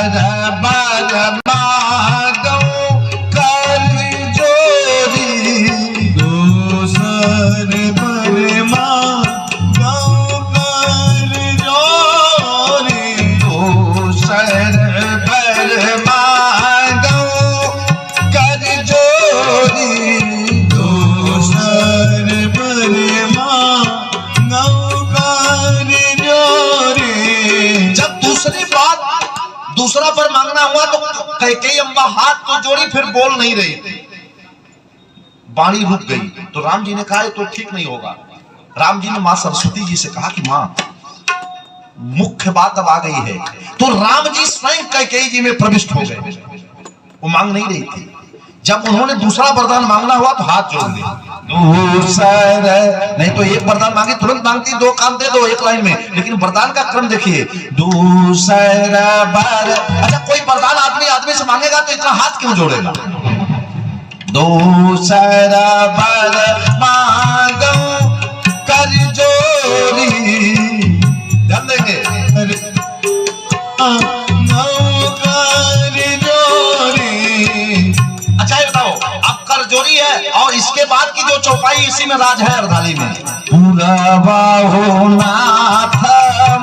बर मांगो कर जोरी, दूसर बर मांगो कर जोरी, दूसर बर मांगो कर जोरी, दूसर बर मांगो कर जोरी। जब दूसरी बात दूसरा पर मांगना हुआ तो कैकेयी अम्बा हाथ तो जोड़ी, फिर बोल नहीं रही, वाणी रुक गई। तो राम जी ने कहा तो ठीक नहीं होगा। राम जी ने मां सरस्वती जी से कहा कि मां मुख्य बात अब आ गई है। तो राम जी स्वयं कैकेयी जी में प्रविष्ट हो गए। वो मांग नहीं रही थी। जब उन्होंने दूसरा वरदान मांगना हुआ तो हाथ जोड़ दिए। दूसर, नहीं तो एक वरदान मांगे तुरंत मांगती, दो काम दे दो एक लाइन में, लेकिन वरदान का क्रम देखिए। दूसर बर, अच्छा कोई वरदान आदमी से मांगेगा तो इतना हाथ क्यों जोड़ेगा? दूसर बर मांगो कर जोरी, ध्यान देंगे, अच्छा ये बताओ अब कर जोरी है और इसके बाद की जो चौपाई इसी में राज है अर्धाली में। पूरा हो नाथ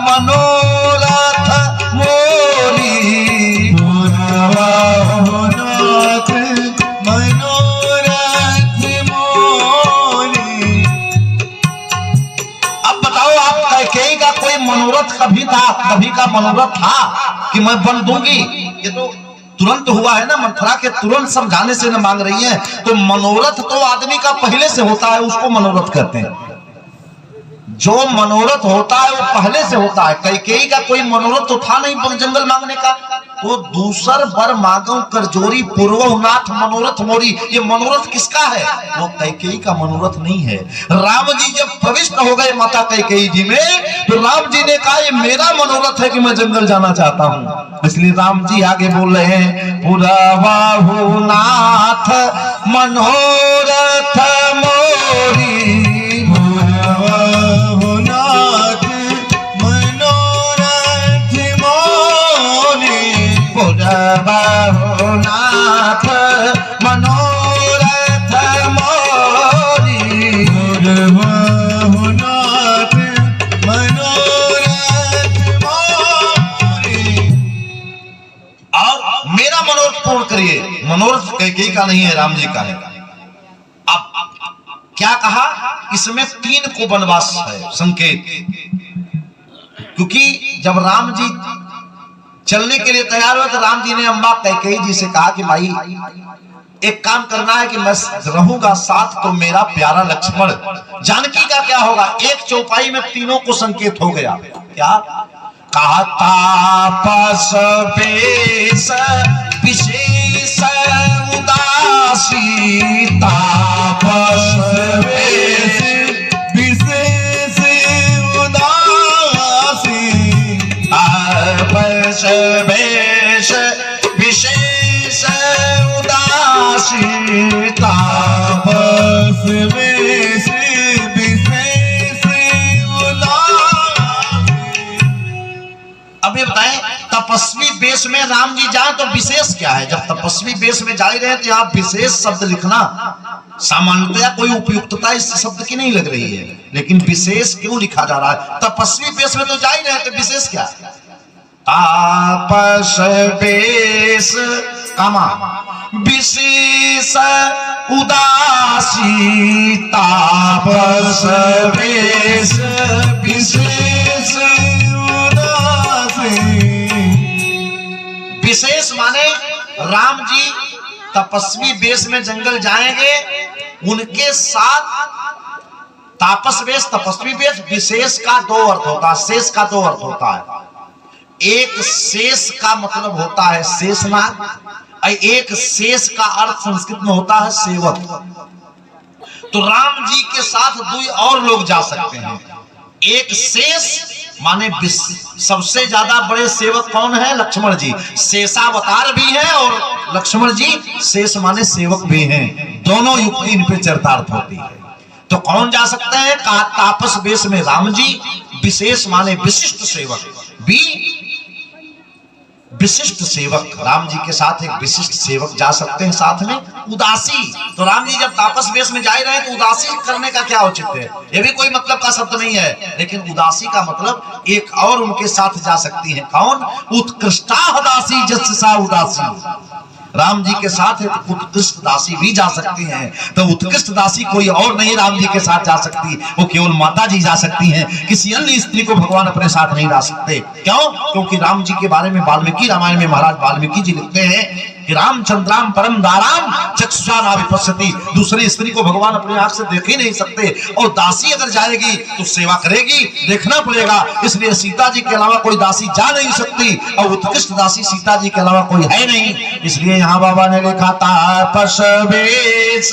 मनोरथ मोरी, पूरा हो नाथ मनोरथ मोरी। अब बताओ आप कैकेयी का कोई मनोरथ कभी का मनोरथ था कि मैं बन दूंगी? ये तो तुरंत हुआ है ना, मंथरा के तुरंत समझाने से न मांग रही है। तो मनोरथ तो आदमी का पहले से होता है, उसको मनोरथ कहते हैं। जो मनोरथ होता है वो पहले से होता है। कैकेयी का कोई मनोरथ तो था नहीं जंगल मांगने का। तो दूसर बर मांगो कर जोरी, पूर्वनाथ मनोरथ मोरी, ये मनोरथ किसका है? वो कैकेयी का मनोरथ नहीं है। राम जी जब प्रविष्ट हो गए माता कैकेयी जी में, तो राम जी ने कहा ये मेरा मनोरथ है कि मैं जंगल जाना चाहता हूं। इसलिए राम जी आगे बोल रहे हैं, पुरवाहुनाथ मनोरथ मोरी, पुरवाहुनाथ मनोरथ मोरी, पुरवाहुनाथ मनोरथ मोरी, पुरवाहुनाथ मनोरथ मोरी। और मेरा मनोरथ पूर्ण करिए। मनोरथ कैकेयी का नहीं है, राम जी का है। अब क्या कहा? इसमें 3 को वनवास है संकेत। क्योंकि जब राम जी चलने के लिए तैयार हुए तो राम जी ने अम्बा कैकेयी जी से कहा कि भाई एक काम करना है कि मैं रहूंगा साथ, तो मेरा प्यारा लक्ष्मण जानकी का क्या होगा? एक चौपाई में तीनों को संकेत हो गया। क्या कहा? तापस बेश विशेष उदासी, तापस बेश विशेष उदासी, तापस बेश विशेष उदासी, तापस बेश विशेष उदासी। अब ये बताएं तपस्वी वेश में राम जी जाए तो विशेष क्या है? जब तपस्वी वेश में जा ही रहे तो यहाँ विशेष शब्द लिखना सामान्यतया कोई उपयुक्तता इस शब्द की नहीं लग रही है, लेकिन विशेष क्यों लिखा जा रहा है? तपस्वी वेश में तो जा ही रहे तो विशेष क्या? तापस वेश कामा विशेष उदासी, तापस वेश विशेष उदासी। विशेष माने राम जी तपस्वी वेश में जंगल जाएंगे, उनके साथ तापस वेश तपस्वी वेश। विशेष का 2 अर्थ होता है, शेष का 2 अर्थ होता है। एक शेष का मतलब होता है शेषनाग, एक शेष का अर्थ संस्कृत में होता है सेवक। तो राम जी के साथ 2 और लोग जा सकते हैं। एक शेष माने सबसे ज्यादा बड़े सेवक कौन है? लक्ष्मण जी। शेषावतार भी हैं और लक्ष्मण जी शेष माने सेवक भी हैं। दोनों युक्ति इन पे चरितार्थ होती है। तो कौन जा सकते हैं? कहा तापस वेश में राम जी, विशेष माने विशिष्ट सेवक भी, विशिष्ट सेवक, राम जी के साथ एक विशिष्ट सेवक जा सकते हैं साथ में। उदासी, तो राम जी जब तापस वेश में जा रहे हैं तो उदासी करने का क्या औचित्य है? ये भी कोई मतलब का शब्द नहीं है, लेकिन उदासी का मतलब एक और उनके साथ जा सकती है। कौन? उत्कृष्टा दासी जस्सा उदासी। राम जी के साथ है तो उत्कृष्ट दासी भी जा सकती हैं। तो उत्कृष्ट दासी कोई और नहीं राम जी के साथ जा सकती, वो केवल माता जी जा सकती हैं। किसी अन्य स्त्री को भगवान अपने साथ नहीं ला सकते। क्यों? क्योंकि राम जी के बारे में वाल्मीकि रामायण में महाराज वाल्मीकि जी लिखते हैं कि रामचंद्राम परम दाराम चक्षुषा न विपश्यति। दूसरी स्त्री को भगवान अपने आंख से देख ही नहीं सकते, और दासी अगर जाएगी तो सेवा करेगी, देखना पड़ेगा। इसलिए सीता जी के अलावा कोई दासी जा नहीं सकती, और उत्कृष्ट दासी सीता जी के अलावा कोई है नहीं। इसलिए यहाँ बाबा ने लिखा तापस वेश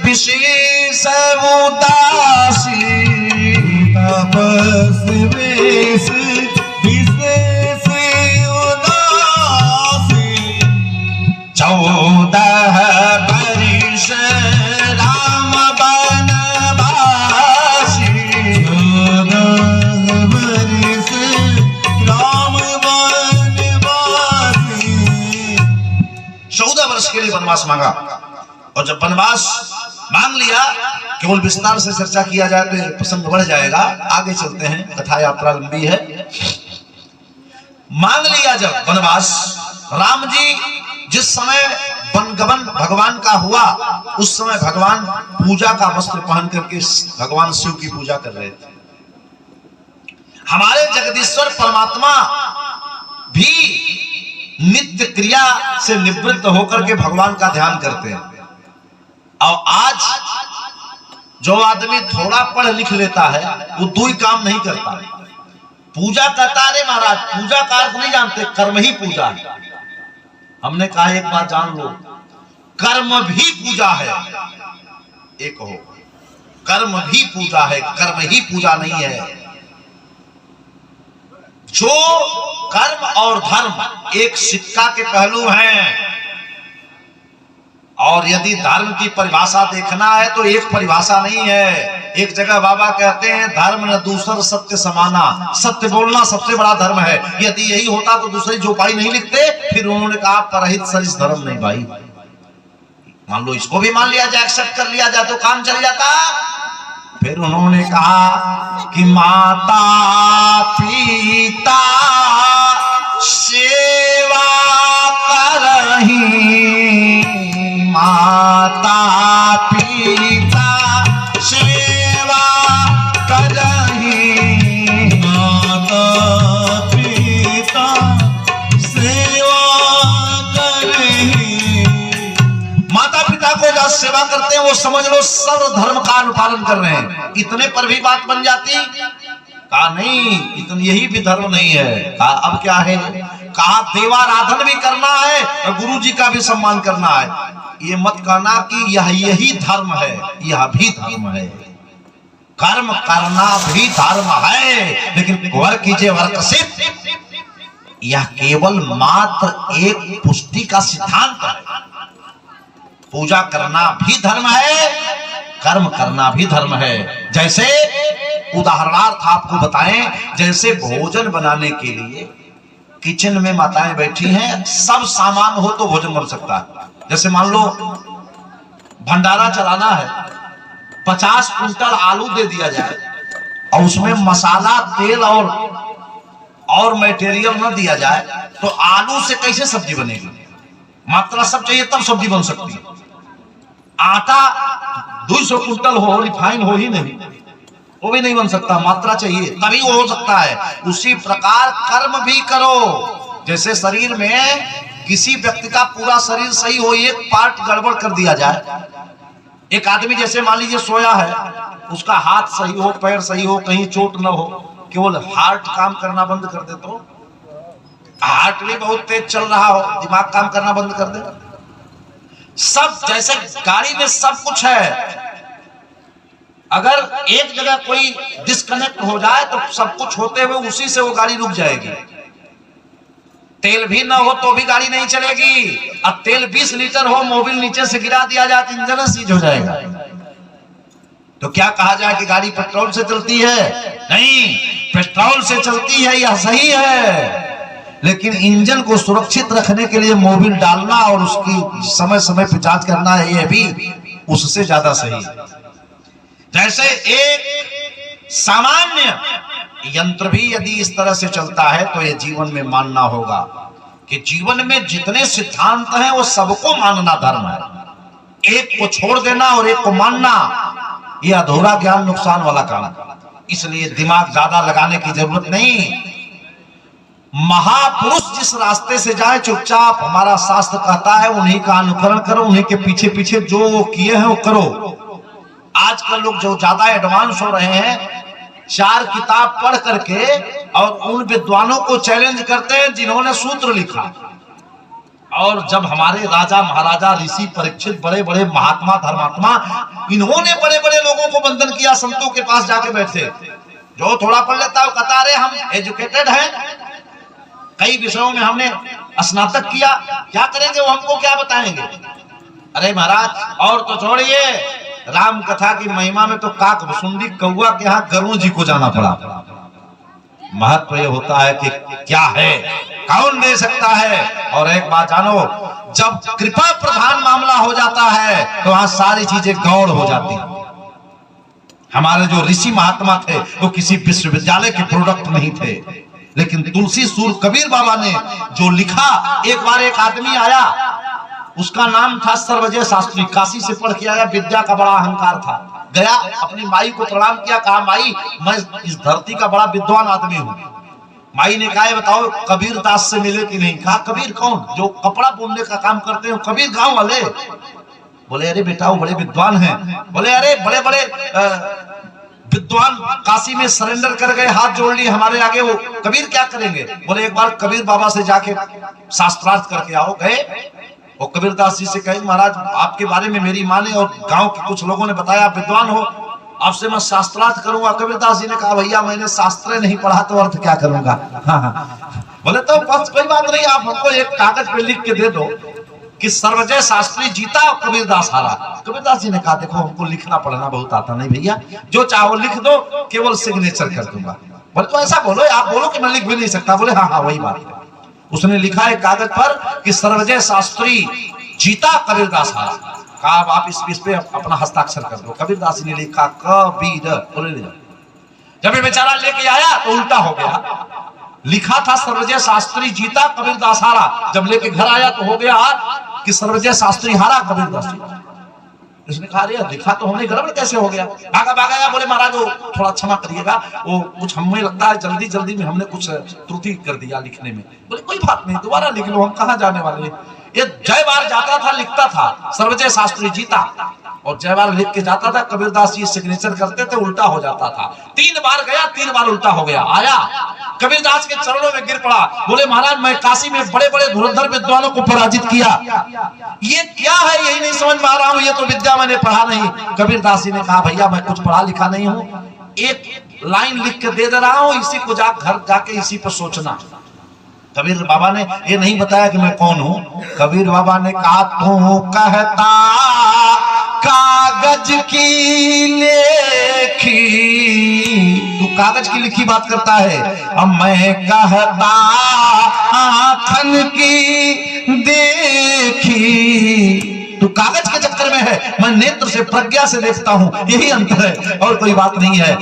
विशेष उदासी, तापस वेश विशेष उदासी। 14 वर्ष राम बनवासी, 14 वर्ष राम बनवासी। 14 वर्ष के लिए वनवास मांगा, और जब वनवास मांग लिया, केवल विस्तार से चर्चा किया जाए तो ये प्रसंग बढ़ जाएगा, आगे चलते हैं, कथा यात्रा लंबी है। मांग लिया जब वनवास, राम जी जिस समय वनगमन भगवान का हुआ, उस समय भगवान पूजा का वस्त्र पहन करके भगवान शिव की पूजा कर रहे थे। हमारे जगदीश्वर परमात्मा भी नित्य क्रिया से निवृत्त होकर के भगवान का ध्यान करते हैं। और आज जो आदमी थोड़ा पढ़ लिख लेता है वो दो ही काम नहीं करता। पूजा करता है महाराज, पूजा का अर्थ नहीं जानते, कर्म ही पूजा है। हमने कहा एक बात जान लो, कर्म भी पूजा है। एक हो, कर्म भी पूजा है, कर्म ही पूजा नहीं है। जो कर्म और धर्म एक सिक्का के पहलू हैं, और यदि धर्म की परिभाषा देखना है तो एक परिभाषा नहीं है। एक जगह बाबा कहते हैं धर्म न दूसर सत्य समाना, सत्य बोलना सबसे बड़ा धर्म है। यदि यही होता तो दूसरी चौपाई नहीं लिखते। फिर उन्होंने कहा परहित सरिस धर्म नहीं भाई। मान लो इसको भी मान लिया जाए, एक्सेप्ट कर लिया जाए तो काम चल जाता। फिर उन्होंने कहा कि माता पिता सेवा करही, माता पिता सेवा करही, माता पिता सेवा करही। माता पिता को जो सेवा करते हैं वो समझ लो सर्व धर्म का अनुपालन कर रहे हैं। इतने पर भी बात बन जाती, कहा नहीं इतनी यही भी धर्म नहीं है। कहा अब क्या है? कहा देवाराधन भी करना है और गुरु जी का भी सम्मान करना है। ये मत कहना कि यही धर्म है, यह भी धर्म है। कर्म करना भी धर्म है, लेकिन वर कीजिए वर्कसित, यह केवल मात्र एक पुष्टि का सिद्धांत है। पूजा करना भी धर्म है, कर्म करना भी धर्म है। जैसे उदाहरणार्थ आपको बताएं, जैसे भोजन बनाने के लिए किचन में माताएं बैठी हैं, सब सामान हो तो भोजन बन सकता है। जैसे मान लो भंडारा चलाना है, 50 कुंटल आलू दे दिया जाए और उसमें मसाला तेल और मटेरियल न दिया जाए तो आलू से कैसे सब्जी बनेगी? मात्रा सब चाहिए तब सब्जी बन सकती है। आटा 200 कुंटल हो, रिफाइन हो ही नहीं, वो भी नहीं बन सकता, मात्रा चाहिए तभी वो हो सकता है। उसी प्रकार कर्म भी करो। जैसे शरीर में किसी व्यक्ति का पूरा शरीर सही हो, एक पार्ट गड़बड़ कर दिया जाए। एक आदमी जैसे मान लीजिए सोया है, उसका हाथ सही हो, पैर सही हो, कहीं चोट न हो, केवल हार्ट काम करना बंद कर दे तो हार्ट भी बहुत तेज चल रहा हो, दिमाग काम करना बंद कर दे। सब जैसे गाड़ी में सब कुछ है, अगर एक जगह कोई डिस्कनेक्ट हो जाए तो सब कुछ होते हुए उसी से वो गाड़ी रुक जाएगी। तेल भी ना हो तो भी गाड़ी नहीं चलेगी। अब तेल 20 लीटर हो, मोबिल नीचे से गिरा दिया जाए तो इंजन सीज हो जाएगा। तो क्या कहा जाए कि गाड़ी पेट्रोल से चलती है? नहीं, पेट्रोल से चलती है, यह सही है। लेकिन इंजन को सुरक्षित रखने के लिए मोबिल डालना और उसकी समय समय पर जांच करना है, ये भी उससे ज्यादा सही। जैसे एक सामान्य यंत्र भी यदि इस तरह से चलता है तो ये जीवन में मानना होगा कि जीवन में जितने सिद्धांत हैं वो सबको मानना धर्म है। एक को छोड़ देना और एक को मानना ये अधूरा ज्ञान, नुकसान वाला काम। इसलिए दिमाग ज्यादा लगाने की जरूरत नहीं। महापुरुष जिस रास्ते से जाए चुपचाप, हमारा शास्त्र कहता है उन्हीं का अनुकरण करो, उन्हीं के पीछे पीछे जो वो किए हैं वो करो। आजकल लोग जो ज्यादा एडवांस हो रहे हैं, 4 किताब पढ़ करके और उन विद्वानों को चैलेंज करते हैं जिन्होंने सूत्र लिखा। और जब हमारे राजा महाराजा ऋषि परीक्षित, बड़े बड़े महात्मा धर्मात्मा, इन्होंने बड़े बड़े लोगों को वंदन किया, संतों के पास जाके बैठे। जो थोड़ा पढ़ लेता है कहता अरे हम एजुकेटेड हैं, कई विषयों में हमने स्नातक किया, क्या करेंगे वो हमको क्या बताएंगे। अरे महाराज और तो छोड़िए, राम कथा की महिमा में तो काक भुसुंडी कौआ के यहाँ गरुड़ जी को जाना पड़ा। महत्व ये होता है कि क्या है, कौन दे सकता है। और एक बात जानो, जब कृपा प्रधान मामला हो जाता है तो वहां सारी चीजें गौड़ हो जाती हैं। हमारे जो ऋषि महात्मा थे वो किसी विश्वविद्यालय के प्रोडक्ट नहीं थे, लेकिन तुलसी सूर कबीर बाबा ने जो लिखा। एक बार एक आदमी आया, उसका नाम था सर्वजय शास्त्री, काशी से पढ़ के आया, विद्या का बड़ा अहंकार था। गया, अपनी माई को प्रणाम किया, कहा माई मैं इस धरती का बड़ा विद्वान आदमी हूँ। माई ने कहा बताओ कबीर दास से मिले कि नहीं। कहा कबीर कौन? जो कपड़ा बुनने का काम करते हैं, कबीर गांव वाले। बोले अरे बेटा वो बड़े विद्वान हैं। बोले अरे बड़े बड़े विद्वान काशी में सरेंडर कर गए, हाथ जोड़ लिए हमारे आगे, वो कबीर क्या करेंगे। बोले एक बार कबीर बाबा से जाके शास्त्रार्थ करके आओ। गए, वो कबीरदास जी से कहे महाराज आपके बारे में मेरी माँ ने और गांव के कुछ लोगों ने बताया आप विद्वान हो, आपसे मैं शास्त्रार्थ करूंगा। कबीरदास जी ने कहा भैया मैंने शास्त्र नहीं पढ़ा तो अर्थ क्या करूंगा। हाँ। बोले तो बस कोई बात नहीं, आप हमको एक कागज पे लिख के दे दो कि सर्वजय शास्त्री जीता और कबीरदास हारा। कबीरदास जी ने कहा देखो हमको लिखना पढ़ना बहुत आता नहीं भैया, जो चाहो लिख दो, केवल सिग्नेचर कर दूंगा। बोले तो ऐसा बोलो, आप बोलो कि मैं लिख भी नहीं सकता। बोले हाँ हाँ वही बात है। उसने लिखा है कागज पर कि सर्वजय शास्त्री जीता कबीरदास हारा। कहा आप इस पे अपना हस्ताक्षर कर दो। कबीरदास ने लिखा कबीर। बोले ले जाओ। जब ये बेचारा लेके आया तो उल्टा हो गया, लिखा था सर्वजय शास्त्री जीता कबीरदास हारा। जब लेके घर आया तो हो गया कि सर्वजय शास्त्री हारा कबीरदास जी। उसने कहा अरे लिखा तो हमने, गड़बड़ कैसे हो गया। भागा भागा बोले महाराज वो थोड़ा क्षमा करिएगा, वो कुछ हमें लगता है जल्दी जल्दी में हमने कुछ त्रुटि कर दिया लिखने में। बोले कोई बात नहीं दोबारा लिख लो, हम कहाँ जाने वाले। ये जय बार जाता था लिखता था सर्वजय शास्त्री जीता, और जय बार लिख के जाता था, कबीरदास जी सिग्नेचर करते थे, उल्टा हो जाता था। 3 बार गया, 3 बार उल्टा हो गया। आया कबीरदास के चरणों में गिर पड़ा। बोले महाराज मैं काशी में बड़े बड़े धुरंधर विद्वानों को पराजित किया, ये क्या है यही नहीं समझ में आ रहा हूँ, ये तो विद्या मैंने पढ़ा नहीं। कबीरदास जी ने कहा भैया मैं कुछ पढ़ा लिखा नहीं हूँ, एक लाइन लिख के दे रहा हूँ, इसी को घर जाके इसी पर सोचना। कबीर बाबा ने ये नहीं बताया कि मैं कौन हूँ। कबीर बाबा ने कहा तू कहता कागज की लेखी, तू कागज की लिखी बात करता है, अब मैं कहता आँखन की देखी। तू कागज के चक्कर में है, मैं नेत्र से प्रज्ञा से देखता हूँ, यही अंतर है और कोई बात नहीं है।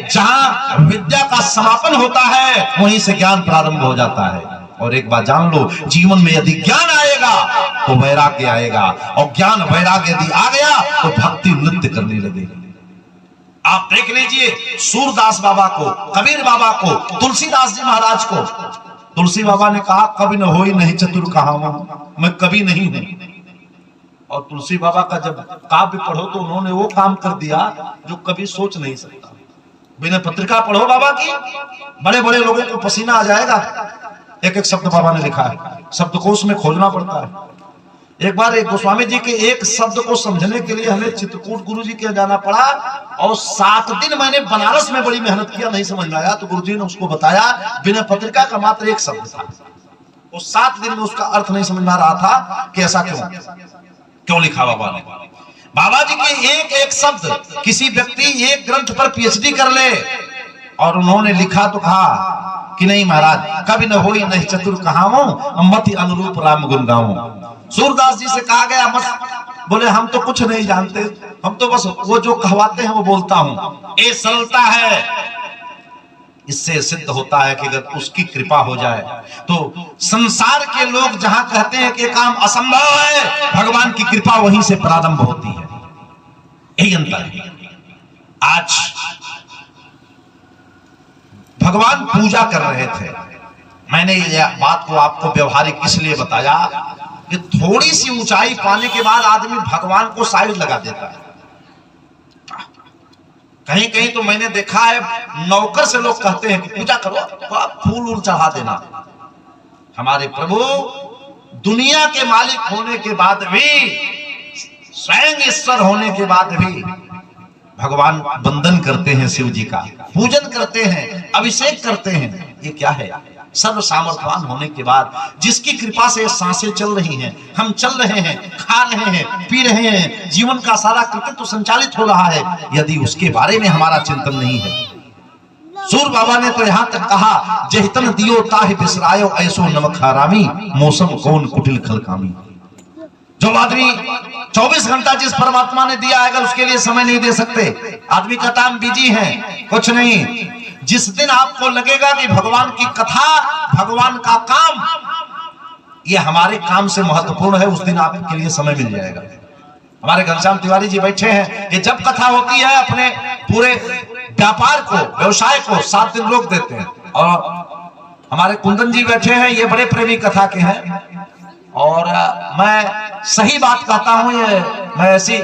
जहां विद्या का समापन होता है वहीं से ज्ञान प्रारंभ हो जाता है। और एक बात जान लो, जीवन में यदि ज्ञान आएगा तो वैराग्य आएगा, और ज्ञान वैराग्य यदि आ गया तो भक्ति नृत्य करने लगेगी। आप देख लीजिए सूरदास बाबा को, कबीर बाबा को, तुलसीदास जी महाराज को। तुलसी बाबा ने कहा कभी न होई नहीं चतुर कहा मैं कभी नहीं हूं। और तुलसी बाबा का जब काव्य पढ़ो तो उन्होंने वो काम कर दिया जो कभी सोच नहीं सकता। बिना पत्रिका पढ़ो बाबा की, बड़े बड़े लोगों को पसीना आ जाएगा। एक एक शब्द बाबा ने लिखा है, शब्दकोश में खोजना पड़ता है। एक बार एक गोस्वामी जी के एक शब्द को समझने के लिए हमें चित्रकूट गुरु जी के यहाँ जाना पड़ा, और 7 दिन मैंने बनारस में बड़ी मेहनत किया, नहीं समझ में आया तो गुरु जी ने उसको बताया बिना पत्रिका का मात्र एक शब्द था। वो 7 दिन में उसका अर्थ नहीं समझ में आ रहा था कि ऐसा क्यों लिखा बाबा ने। बाबा जी के एक एक शब्द, किसी व्यक्ति एक ग्रंथ पर पीएचडी कर ले, और उन्होंने लिखा तो कहा कि नहीं महाराज, कभी न होई नहीं चतुर कहावों, मति अनुरूप राम गुण गाऊं। सूरदास जी से कहा गया मत, बोले हम तो कुछ नहीं जानते, हम तो बस वो जो कहवाते हैं वो बोलता हूं। ये सरलता है, इससे सिद्ध होता है कि अगर उसकी कृपा हो जाए तो संसार के लोग जहां कहते हैं कि काम असंभव है, भगवान की कृपा वहीं से प्रारंभ होती है। यही अंतर है। आज भगवान पूजा कर रहे थे। मैंने ये बात को आपको व्यवहारिक इसलिए बताया कि थोड़ी सी ऊंचाई पाने के बाद आदमी भगवान को साइड लगा देता है। कहीं कहीं तो मैंने देखा है, नौकर से लोग कहते हैं कि पूजा करो तो आप फूल उल चढ़ा देना। हमारे प्रभु दुनिया के मालिक होने के बाद भी, स्वयं ईश्वर होने के बाद भी भगवान वंदन करते हैं, शिव जी का पूजन करते हैं, अभिषेक करते हैं। ये क्या है? सर्व सामर्थ्यवान होने के बाद जिसकी कृपा से सांसें चल रही हैं, हम चल रहे हैं, खा रहे हैं, पी रहे हैं, जीवन का सारा कृत्य तो संचालित हो रहा है, यदि उसके बारे में हमारा चिंतन नहीं है। सूर बाबा ने तो यहां तक कहा, जहितन दियो ताहि बिसरायो ऐसो नमक हरामी, मौसम कौन कुटिल खलकामी। जो आदमी 24 घंटा जिस परमात्मा ने दिया है, अगर उसके लिए समय नहीं दे सकते, आदमी का टाइम बिजी है, कुछ नहीं। जिस दिन आपको लगेगा कि भगवान की कथा, भगवान का काम ये हमारे काम से महत्वपूर्ण है, उस दिन आपके लिए समय मिल जाएगा। हमारे घनश्याम तिवारी जी बैठे हैं, ये जब कथा होती है अपने पूरे व्यापार को, व्यवसाय को 7 दिन रोक देते हैं। और हमारे कुंदन जी बैठे हैं, ये बड़े प्रेमी कथा के हैं। और मैं सही बात कहता हूं, ये मैं ऐसी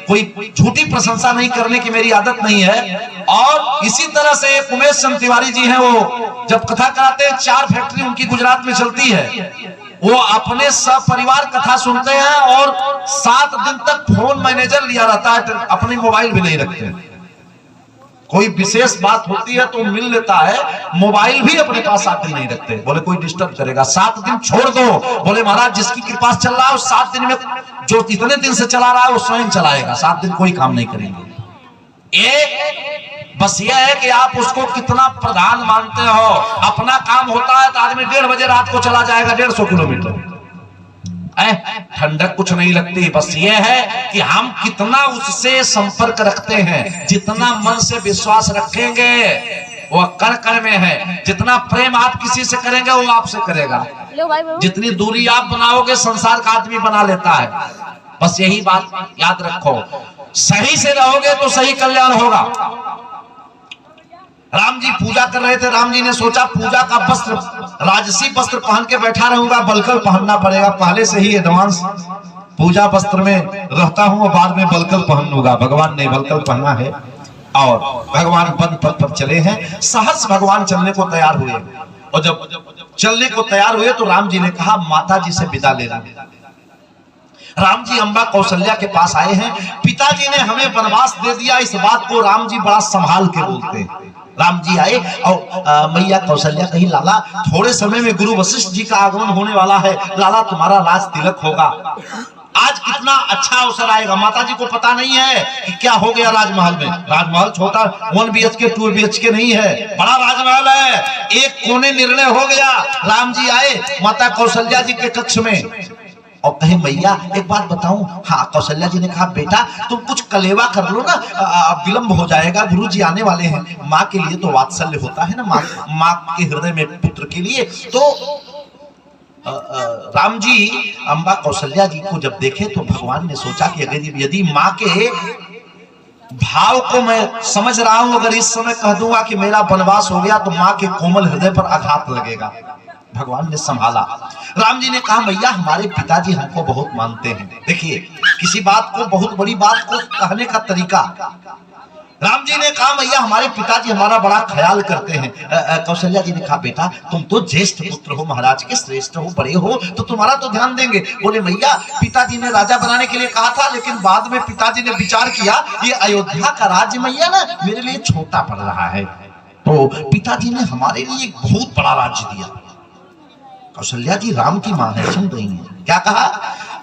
कोई झूठी प्रशंसा नहीं करने की मेरी आदत नहीं है। और इसी तरह से उमेश चंद तिवारी जी हैं, वो जब कथा कराते हैं, 4 फैक्ट्री उनकी गुजरात में चलती है, वो अपने सपरिवार कथा सुनते हैं और 7 दिन तक फोन मैनेजर लिया रहता है, अपने मोबाइल भी नहीं रखते। कोई विशेष बात होती है तो मिल लेता है, मोबाइल भी अपने पास 7 दिन नहीं रखते, बोले कोई डिस्टर्ब करेगा। 7 दिन छोड़ दो, बोले महाराज जिसकी कृपा से चल रहा है, 7 दिन में जो इतने दिन से चला रहा है वो स्वयं चलाएगा, 7 दिन कोई काम नहीं करेंगे। एक बस ये है कि आप उसको कितना प्रधान मानते हो। अपना काम होता है तो आदमी 1:30 बजे रात को चला जाएगा 150 किलोमीटर, ठंडक कुछ नहीं लगती। बस ये है कि हम कितना उससे संपर्क रखते हैं, जितना मन से विश्वास रखेंगे वो कण कण में है। जितना प्रेम आप किसी से करेंगे वो आपसे करेगा, जितनी दूरी आप बनाओगे संसार का आदमी बना लेता है। बस यही बात याद रखो, सही से रहोगे तो सही कल्याण होगा। राम जी पूजा कर रहे थे, राम जी ने सोचा पूजा का वस्त्र, राजसी वस्त्र पहन के बैठा रहूंगा, बलकल पहनना पड़ेगा, पहले से ही एडवांस पूजा वस्त्र में रहता हूं और बाद में बलकल पहनूंगा। भगवान ने बलकल पहना है और भगवान वन पथ पर चले हैं। सहस भगवान चलने को तैयार हुए और जब चलने को तैयार हुए तो राम जी ने कहा माता जी से विदा लेना। राम जी अम्बा कौशल्या के पास आए हैं, पिताजी ने हमें वनवास दे दिया, इस बात को राम जी बड़ा संभाल के बोलते हैं। राम जी आए और मैया कौशल्या कही, लाला थोड़े समय में गुरु वशिष्ठ जी का आगमन होने वाला है, लाला तुम्हारा राज तिलक होगा। आज कितना अच्छा अवसर आएगा। माता जी को पता नहीं है कि क्या हो गया राजमहल में। राजमहल छोटा 1 BHK 2 BHK नहीं है, बड़ा राजमहल है। एक कोने निर्णय हो गया। राम जी आए माता कौशल्या जी के कक्ष में और कहे मैया एक बात बताऊं। हाँ, कौशल्या जी ने कहा बेटा तुम कुछ कलेवा कर लो ना, विलंब हो जाएगा, गुरु जी आने वाले हैं। माँ के लिए तो वात्सल्य होता है ना, माँ के हृदय में पुत्र के लिए। तो राम जी अम्बा कौशल्या जी को जब देखे तो भगवान ने सोचा कि अगर यदि माँ के भाव को मैं समझ रहा हूं, अगर इस समय कह दूंगा कि मेरा वनवास हो गया तो माँ के कोमल हृदय पर आघात लगेगा। भगवान ने संभाला। राम जी ने कहा भैया हमारे पिताजी हमको बहुत मानते हैं। देखिए किसी बात को, बहुत बड़ी बात को कहने का तरीका। राम जी ने कहा भैया हमारे पिताजी हमारा बड़ा ख्याल करते हैं। कौशल्या जी ने कहा बेटा तुम तो ज्येष्ठ पुत्र हो, महाराज के श्रेष्ठ हो, बड़े हो, तो तुम्हारा तो ध्यान देंगे। बोले भैया पिताजी ने राजा बनाने के लिए कहा था, लेकिन बाद में पिताजी ने विचार किया ये अयोध्या का राज्य मैया ना मेरे लिए छोटा पड़ रहा है, तो पिताजी ने हमारे लिए एक बहुत बड़ा राज्य दिया। कौशल्या जी राम की मां है, सुन रही है। क्या कहा?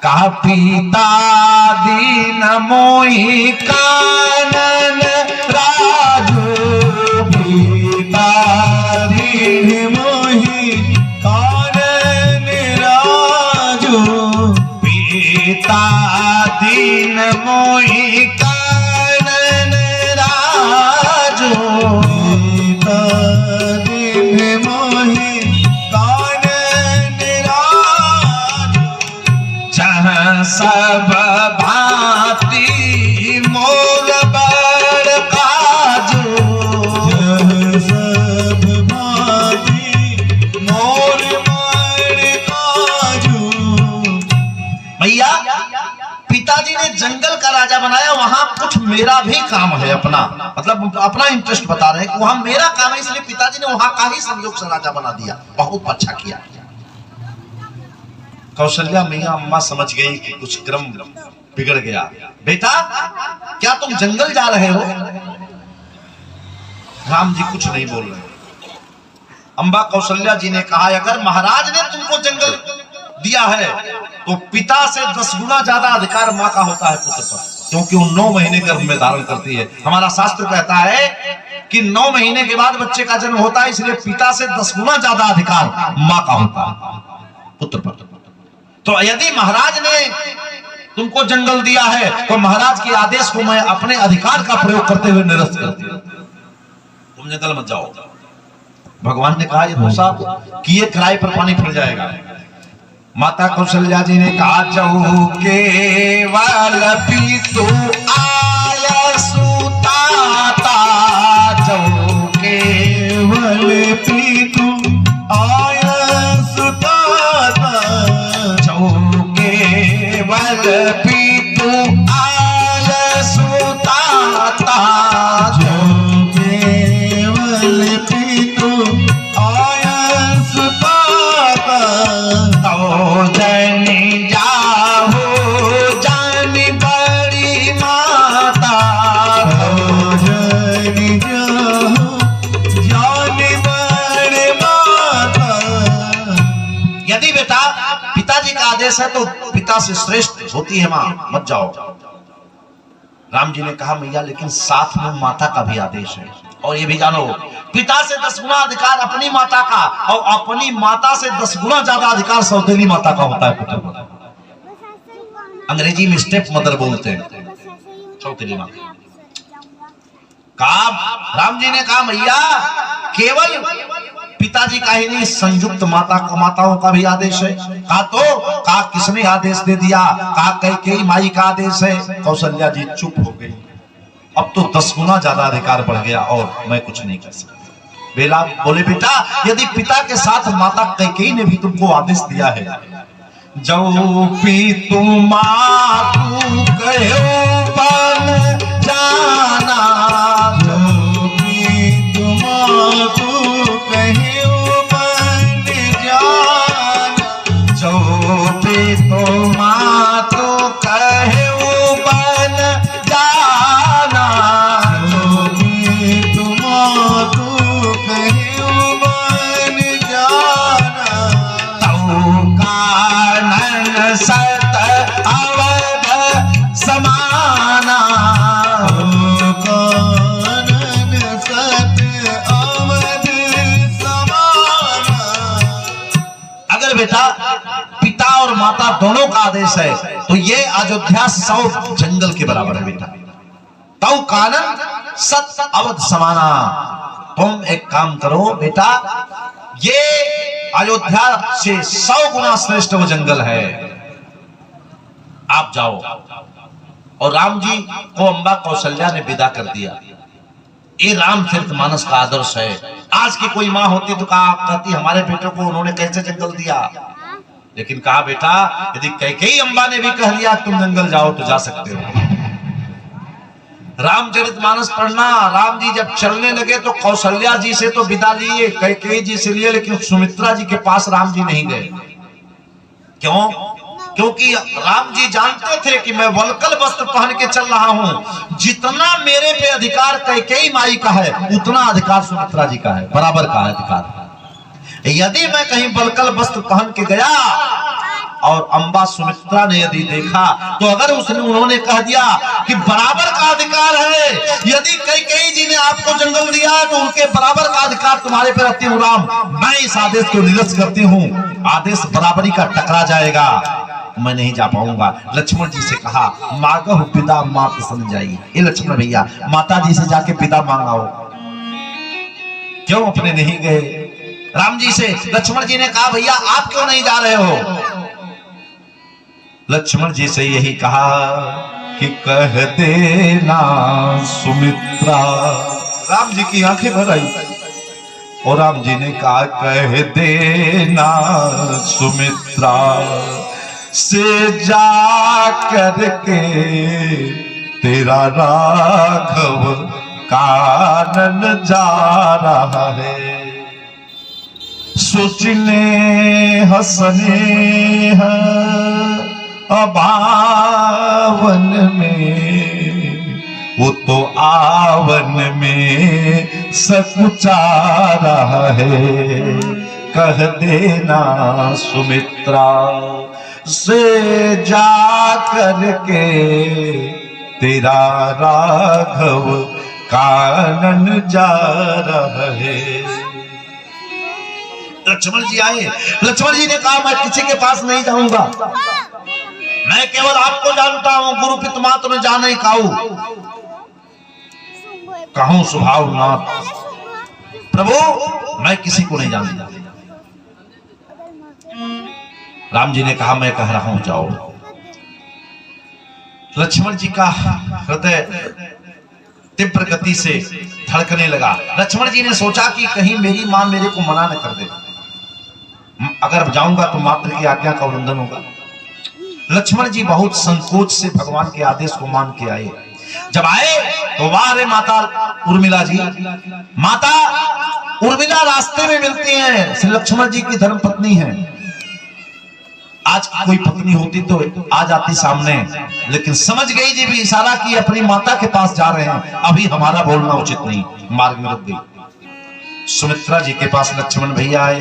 कहा पिता दीन मोहि कानन राजू, पिता दीन सब भांति मोर बड़ काजू, सब भांति मोर बड़ काजू। भैया पिताजी ने जंगल का राजा बनाया, वहां कुछ मेरा भी काम है अपना, मतलब अपना इंटरेस्ट बता रहे हैं कि वहां मेरा काम है, इसलिए पिताजी ने वहां का ही संयोग से राजा बना दिया। बहुत अच्छा किया। कौशल्या मैया अम्मा समझ गई कि कुछ क्रम बिगड़ गया। बेटा क्या तुम जंगल जा रहे हो? राम जी कुछ नहीं बोल रहे। अम्बा कौशल्या जी ने कहा अगर महाराज ने तुमको जंगल दिया है तो पिता से 10 गुना ज्यादा अधिकार मां का होता है पुत्र पर, क्योंकि वो 9 महीने गर्भ में धारण करती है। हमारा शास्त्र कहता है कि 9 महीने के बाद बच्चे का जन्म होता है, इसलिए पिता से 10 गुना ज्यादा अधिकार मां का होता है पुत्र पर। तो यदि महाराज ने तुमको जंगल दिया है तो महाराज के आदेश को मैं अपने अधिकार का प्रयोग करते हुए निरस्त करती हूं। तुम जंगल मत जाओ। भगवान ने कहा ये दोषा किए किराए पर पानी फिर जाएगा। माता कौशल्या जी ने कहा जाऊ केवल पीतु आय सुताता, जाऊ केवल पीतु आय सुताता, जाऊ केवल पीतु आय सुताता, जाऊ केवल पीतु आय सुताता। जनी जाहो जानी बड़ी माता, जनी जाहो जानी बड़ी माता। यदि बेटा पिताजी का आदेश है तो पिता से श्रेष्ठ होती है मां, मत जाओ। राम जी ने कहा मैया लेकिन साथ में माता का भी आदेश है, और ये भी जानो पिता से 10 गुना अधिकार अपनी माता का, और अपनी माता से 10 गुना ज्यादा अधिकार सौतेली माता का होता है पुत्र पर। अंग्रेजी में स्टेप मदर बोलते हैं, सौतेली माता। कहा राम जी ने कहा मैया केवल पिताजी का ही नहीं, संयुक्त माताओं का भी आदेश है। कहा किसने आदेश दे दिया? कहा कैकेयी माई का आदेश है। कौशल्या जी चुप हो गई। अब तो 10 गुना ज्यादा अधिकार बढ़ गया और मैं कुछ नहीं कर सकती। बेला बोले बेटा यदि पिता के साथ माता कैकेयी ने भी तुमको आदेश दिया है, जो पी तुम कहो बन जाना, जो पी तुम कहो बन जाना, जो पी तुम कहो बन जाना, जो पी तुम कहो बन जाना। कानन सत अवध समाना, कानन सत अवध समाना। अगर बेटा पिता और माता दोनों का आदेश है तो ये अयोध्या 100 जंगल के बराबर है बेटा। तो कानन सत अवध समाना। तुम एक काम करो बेटा, ये अयोध्या से 100 गुना श्रेष्ठ वो जंगल है, आप जाओ। और राम जी को अम्बा कौशल्या ने विदा कर दिया। ये रामचरितमानस का आदर्श है। आज की कोई माँ होती तो कहा कहती हमारे बेटे को उन्होंने कैसे जंगल दिया, लेकिन कहा बेटा यदि कैकेयी अम्बा ने भी कह दिया तुम जंगल जाओ तो जा सकते हो। रामचरितमानस पढ़ना। राम जी जब चलने लगे तो कौशल्या जी से तो विदा लिए, कैकेयी जी से लिए, लेकिन सुमित्रा जी के पास राम जी नहीं गए। क्यों? क्योंकि राम जी जानते थे कि मैं वल्कल वस्त्र पहन के चल रहा हूं, जितना मेरे पे अधिकार कैकेयी माई का है उतना अधिकार सुमित्रा जी का है, बराबर का अधिकार। यदि मैं कहीं वल्कल वस्त्र पहन के गया और अम्बा सुमित्रा ने यदि देखा तो अगर उन्होंने कह दिया कि बराबर का अधिकार है, यदि कैकेयी जी ने आपको जंगल दिया तो उनके बराबर का अधिकार तुम्हारे पे रखती हूँ राम, मैं इस आदेश को निरस्त करती हूँ। आदेश बराबरी का टकरा जाएगा, मैं नहीं जा पाऊंगा। लक्ष्मण जी से कहा मांगो पिता मात सन जाइए। ये लक्ष्मण भैया माता जी से जाके पिता मांगाओ, क्यों अपने नहीं गए? राम जी से लक्ष्मण जी ने कहा भैया आप क्यों नहीं जा रहे हो? लक्ष्मण जी से यही कहा कि कह देना सुमित्रा। राम जी की आंखें भर आई और राम जी ने कहा कह देना सुमित्रा से जा करके तेरा राघव कानन जा रहा है। सोचने हंसने अबावन में वो तो आवन में सकुचा रहा है। कह देना सुमित्रा से जा करके तेरा राघव कानन जा रहा है। लक्ष्मण जी आए। लक्ष्मण जी ने कहा मैं किसी के पास नहीं जाऊंगा, मैं केवल आपको जानता हूं। गुरु पितमातु जाने काऊ कहूं स्वभाव नाथ। प्रभु मैं किसी को नहीं जानता। राम जी ने कहा मैं कह रहा हूं जाओ। लक्ष्मण जी का हृदय तीव्र गति से धड़कने लगा। लक्ष्मण जी ने सोचा कि कहीं मेरी मां मेरे को मना न कर दे, अगर जाऊंगा तो मात्र की आज्ञा का उल्लंघन होगा। लक्ष्मण जी बहुत संकोच से भगवान के आदेश को मान के आए। जब आए तो वाह रे माता उर्मिला जी। माता उर्मिला रास्ते में मिलती हैं, श्री लक्ष्मण जी की धर्म पत्नी है। आज कोई पत्नी होती तो आ जाती सामने, लेकिन समझ गई जी भी इशारा की अपनी माता के पास जा रहे हैं, अभी हमारा बोलना उचित नहीं, मार्ग में रुक गई। सुमित्रा जी के पास लक्ष्मण भैया आए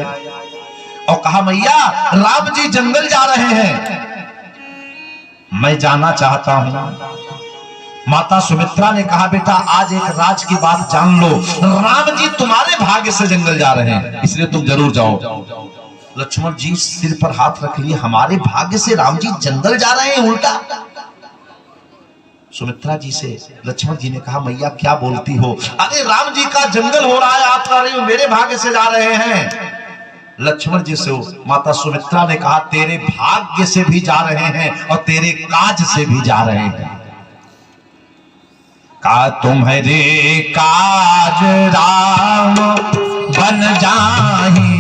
और कहा मैया राम जी जंगल जा रहे हैं, मैं जाना चाहता हूं। माता सुमित्रा ने कहा बेटा आज एक राज की बात जान लो, राम जी तुम्हारे भाग्य से जंगल जा रहे हैं, इसलिए तुम जरूर जाओ। लक्ष्मण जी सिर पर हाथ रख लिए, हमारे भाग्य से राम जी जंगल जा रहे हैं उल्टा। सुमित्रा जी से लक्ष्मण जी ने कहा मैया क्या बोलती हो, अरे राम जी का जंगल हो रहा है, आप कह रही हो मेरे भाग्य से जा रहे हैं। लक्ष्मण जी से माता सुमित्रा ने कहा तेरे भाग्य से भी जा रहे हैं और तेरे काज से भी जा रहे हैं। का तुम्हारे काज राम बन जाही,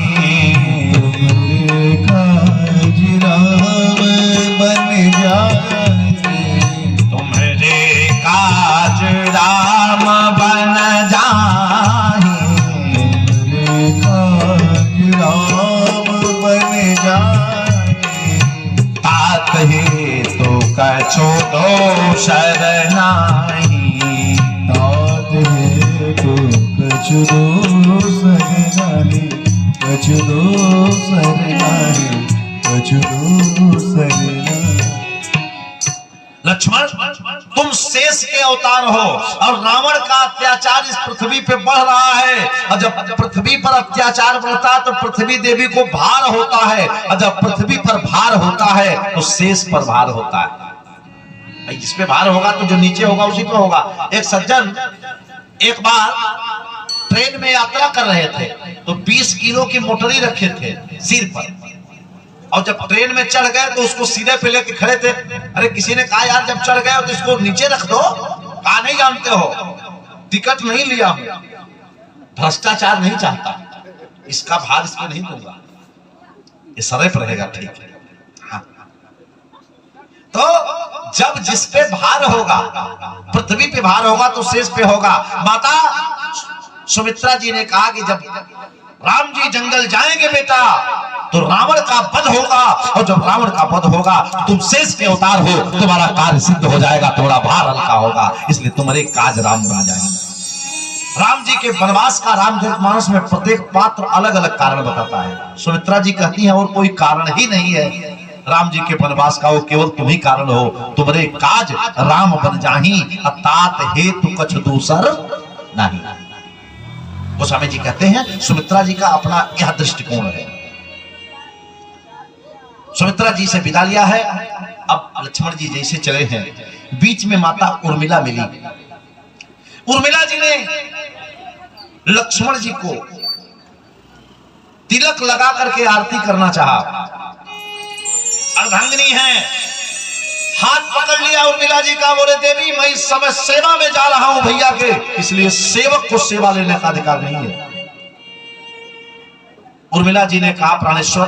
बन जाए तुम्हारे काज राम बन जाही, राम बन जाए तात हे तो कछो दोषर नाही, तात है तो कछु दोषर नाही, कछु दोषर नाही, कछु दोषर नाही। लक्ष्मण तुम शेष के अवतार हो और रावण का अत्याचार इस पृथ्वी पे बढ़ रहा है, और जब पृथ्वी पर अत्याचार बढ़ता है तो पृथ्वी देवी को भार होता है, और जब पृथ्वी पर भार होता है तो शेष पर भार होता है। जिस पे भार होगा तो जो नीचे होगा उसी पे होगा। एक सज्जन एक बार ट्रेन में यात्रा कर रहे थे तो 20 किलो की मोटरी रखे थे सिर पर, और जब ट्रेन में चढ़ गए तो उसको सीधे पे लेके खड़े थे। अरे किसी ने कहा यार जब चढ़ गए तो इसको नीचे रख दो, कहा नहीं जानते हो टिकट नहीं लिया हूं, भ्रष्टाचार नहीं चाहता, इसका भार इसको नहीं दूंगा, ये सदैव रहेगा ठीक है। हाँ। तो जब जिस पे भार होगा, पृथ्वी पे भार होगा तो शेष पे होगा। माता सुमित्रा जी ने कहा कि जब राम जी जंगल जाएंगे बेटा तो रावण का वध होगा, और जब रावण का वध होगा तो तुम शेष के अवतार हो, तुम्हारा कार्य सिद्ध हो जाएगा, तुम्हारा भार हल्का होगा, इसलिए तुम्हारे काज राम बन जाएंगे। राम जी के वनवास का रामचरितमानस में प्रत्येक पात्र अलग अलग कारण बताता है। सुमित्रा जी कहती हैं और कोई कारण ही नहीं है राम जी के वनवास का, वो केवल तुम ही कारण हो, तुम्हारे काज राम बन जाही, तात हेतु कछ दूसर नहीं। गोस्वामी जी कहते हैं सुमित्रा जी का अपना यह दृष्टिकोण है। सुमित्रा जी से विदा लिया है, अब लक्ष्मण जी जैसे चले हैं, बीच में माता उर्मिला मिली। उर्मिला जी ने लक्ष्मण जी को तिलक लगा करके आरती करना चाहा। अर्धांगिनी है, हाथ पकड़ लिया उर्मिला जी का, बोले देवी मैं इस समय सेवा में जा रहा हूं भैया के, इसलिए सेवक को सेवा लेने का अधिकार नहीं है। उर्मिला जी ने कहा प्राणेश्वर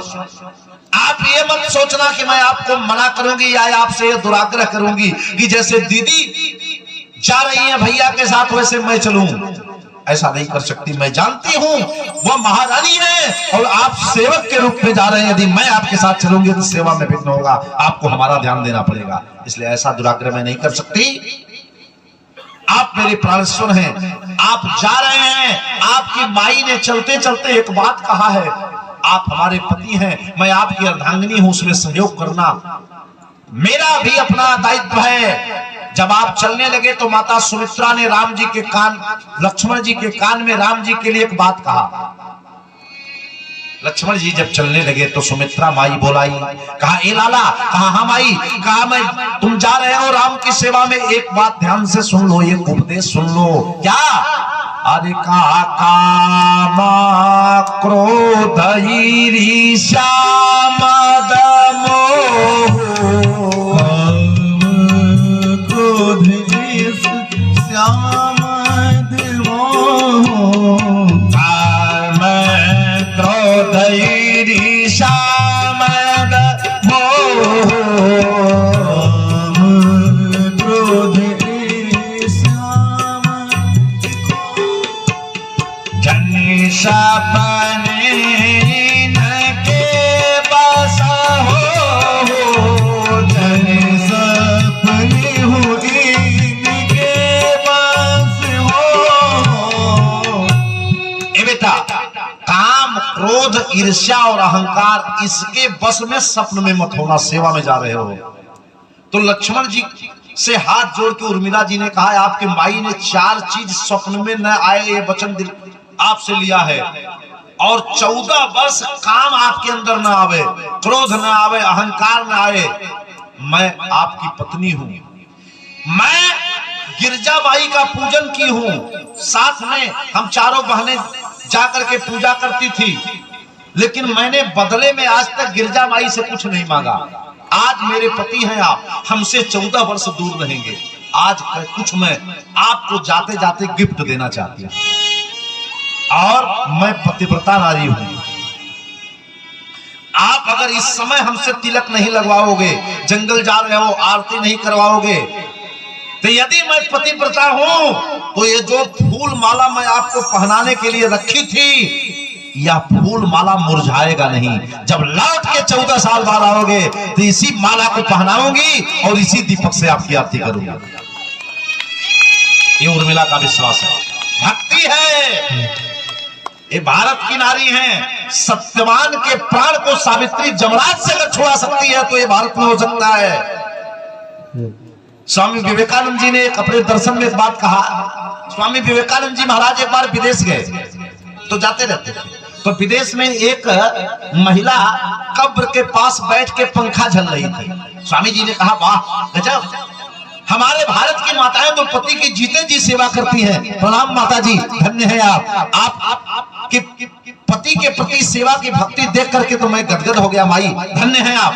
आप ये मत सोचना कि मैं आपको मना करूंगी या आपसे ये दुराग्रह करूंगी कि जैसे दीदी जा रही है भैया के साथ वैसे मैं चलूं, ऐसा नहीं कर सकती। मैं जानती हूं वो महारानी है और आप सेवक के रूप में जा रहे हैं, यदि मैं आपके साथ चलूंगी तो सेवा में विघ्न होगा, आपको हमारा ध्यान देना पड़ेगा, इसलिए ऐसा दुराग्रह मैं नहीं कर सकती। आप मेरे प्राणेश्वर हैं, आप जा रहे हैं, आपकी माई ने चलते चलते एक बात कहा है, आप हमारे पति हैं, मैं आपकी अर्धांगिनी हूं, उसमें सहयोग करना मेरा भी अपना दायित्व है। जब आप चलने लगे तो माता सुमित्रा ने राम जी के कान, लक्ष्मण जी के कान में राम जी के लिए एक बात कहा। लक्ष्मण जी जब चलने लगे तो सुमित्रा माई बोलाई, कहा ए लाला, कहा हाँ माई, कहा मैं तुम जा रहे हो राम की सेवा में, एक बात ध्यान से सुन लो, एक उपदेश सुन लो। क्या? अरे कहा काम क्रोध ईर्ष्या मद मोह, क्रोध ईर्ष्या मद मोह, काम क्रोध ईर्ष्या मद मोह, क्रोध ईर्ष्या मद जनि सपने के बस हो, जन सपने हो इनके बस हो। ए बेटा, काम क्रोध ईर्ष्या और अहंकार इसके बस में स्वप्न में मत होना, सेवा में जा रहे हो। तो लक्ष्मण जी से हाथ जोड़ के उर्मिला जी ने कहा आपके माई ने 4 चीज स्वप्न में न आए ये वचन दिल आपसे लिया है, और 14 वर्ष काम आपके अंदर न आवे, क्रोध न आवे, अहंकार न आए। मैं आपकी पत्नी हूं, मैं गिरजाबाई का पूजन की हूं, साथ में हम चारों बहनें जाकर के पूजा करती थी, लेकिन मैंने बदले में आज तक गिरजाबाई से कुछ नहीं मांगा। आज मेरे पति हैं आप, हमसे 14 वर्ष दूर रहेंगे, आज कुछ मैं आपको जाते जाते गिफ्ट देना चाहती हूं, और मैं पतिव्रता नारी हूं। आप अगर इस समय हमसे तिलक नहीं लगवाओगे, जंगल जा रहे हो आरती नहीं करवाओगे, तो यदि मैं पतिव्रता हूं तो ये जो फूल माला मैं आपको पहनाने के लिए रखी थी, यह फूल माला मुरझाएगा नहीं। जब लौट के 14 साल बाद आओगे तो इसी माला को पहनाऊंगी और इसी दीपक से आपकी आरती करूंगी। ये उर्मिला का विश्वास है, भक्ति है। ये भारत की नारी हैं, सत्यवान के प्राण को सावित्री जमराज से अगर छुड़ा सकती है तो ये भारत में हो सकता है। स्वामी विवेकानंद जी ने एक अपने दर्शन में एक बात कहा। स्वामी विवेकानंद जी महाराज एक बार विदेश गए, तो जाते रहते थे, तो विदेश में एक महिला कब्र के पास बैठ के पंखा झल रही थी। स्वामी जी ने कहा वाह गजब, हमारे भारत की माताएं तो पति की जीते जी सेवा करती हैं। प्रणाम माता जी, धन्य है आप के पति के प्रति सेवा की भक्ति देख करके तो मैं गदगद हो गया माई, धन्य है आप।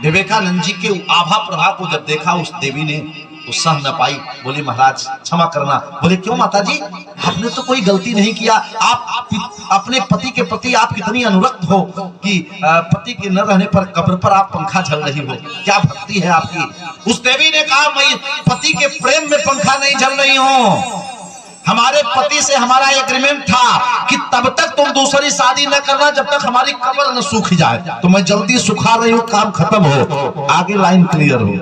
विवेकानंद जी के आभा प्रभाव को जब देखा उस देवी ने तो सह न पाई, बोली महाराज क्षमा करना। बोले क्यों माता जी, आपने तो कोई गलती नहीं किया, आप अपने पति के प्रति आप कितनी अनुरक्त हो कि पति के न रहने पर कब्र पर आप पंखा झल रही हो, क्या भक्ति है आपकी। उस देवी ने कहा मैं पति के प्रेम में पंखा नहीं झल रही हूं, हमारे पति से हमारा एग्रीमेंट था कि तब तक तुम दूसरी शादी न करना जब तक हमारी कब्र न सूख जाए, तो मैं जल्दी सुखा रही हूँ, काम खत्म हो, आगे लाइन क्लियर हो।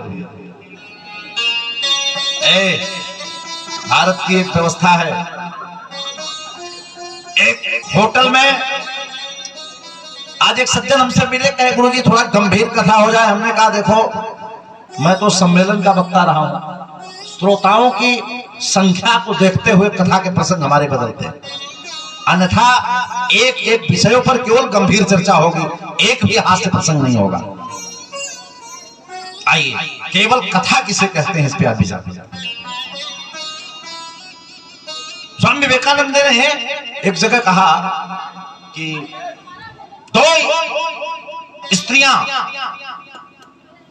भारत की एक व्यवस्था है, एक होटल में आज एक सज्जन हमसे मिले, कहे गुरुजी थोड़ा गंभीर कथा हो जाए। हमने कहा देखो मैं तो सम्मेलन का वक्ता रहा हूं, श्रोताओं की संख्या को देखते हुए कथा के प्रसंग हमारे बदलते हैं, अन्यथा एक एक विषयों पर केवल गंभीर चर्चा होगी, एक भी हास्य प्रसंग नहीं होगा। आइए, केवल कथा किसे कहते हैं इस पे आप विचार। स्वामी विवेकानंद ने एक जगह कहा कि 2 स्त्रियां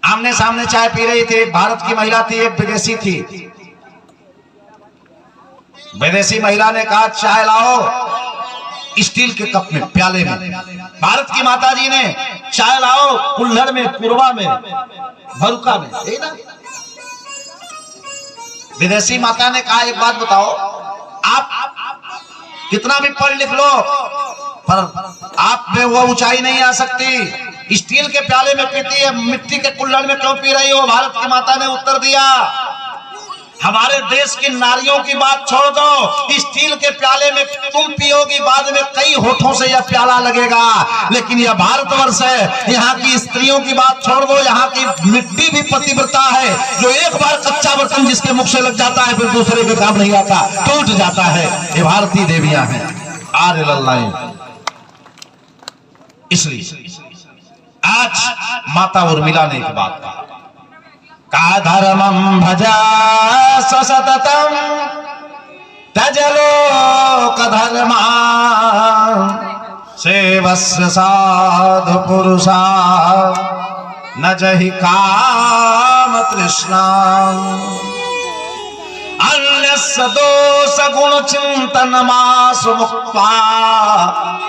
आमने सामने चाय पी रही थी। भारत की महिला थी, एक विदेशी थी। विदेशी महिला ने कहा चाय लाओ स्टील के कप में, प्याले में। भारत की माता जी ने चाय लाओ कुल्हड़ में, पुरवा में, भरुका में, ना? विदेशी माता ने कहा एक बात बताओ, आप कितना भी पढ़ लिख लो पर आप में वो ऊंचाई नहीं आ सकती। स्टील के प्याले में पीती है, मिट्टी के कुल्हड़ में क्यों पी रही हो? भारत की माता ने उत्तर दिया, हमारे देश की नारियों की बात छोड़ दो, स्टील के प्याले में तुम पियोगी, बाद में कई होठों से यह प्याला लगेगा, लेकिन यह भारतवर्ष है। यहाँ की स्त्रियों की बात छोड़ दो, यहाँ की मिट्टी भी पतिव्रता है, जो एक बार कच्चा बर्तन जिसके मुख से लग जाता है फिर दूसरे के काम नहीं आता, टूट जाता है। ये भारतीय देवियां हैं, आर्य लल्लाएं। इसलिए आज माता उर्मिला ने एक बात कहा, का धर्मं भजा सततम त्यजलोक धर्मा सेवस्य साधु पुरुषा न जहि काम तृष्णा अन्यस्य दोष गुण चिंतन मासु मुक्त्वा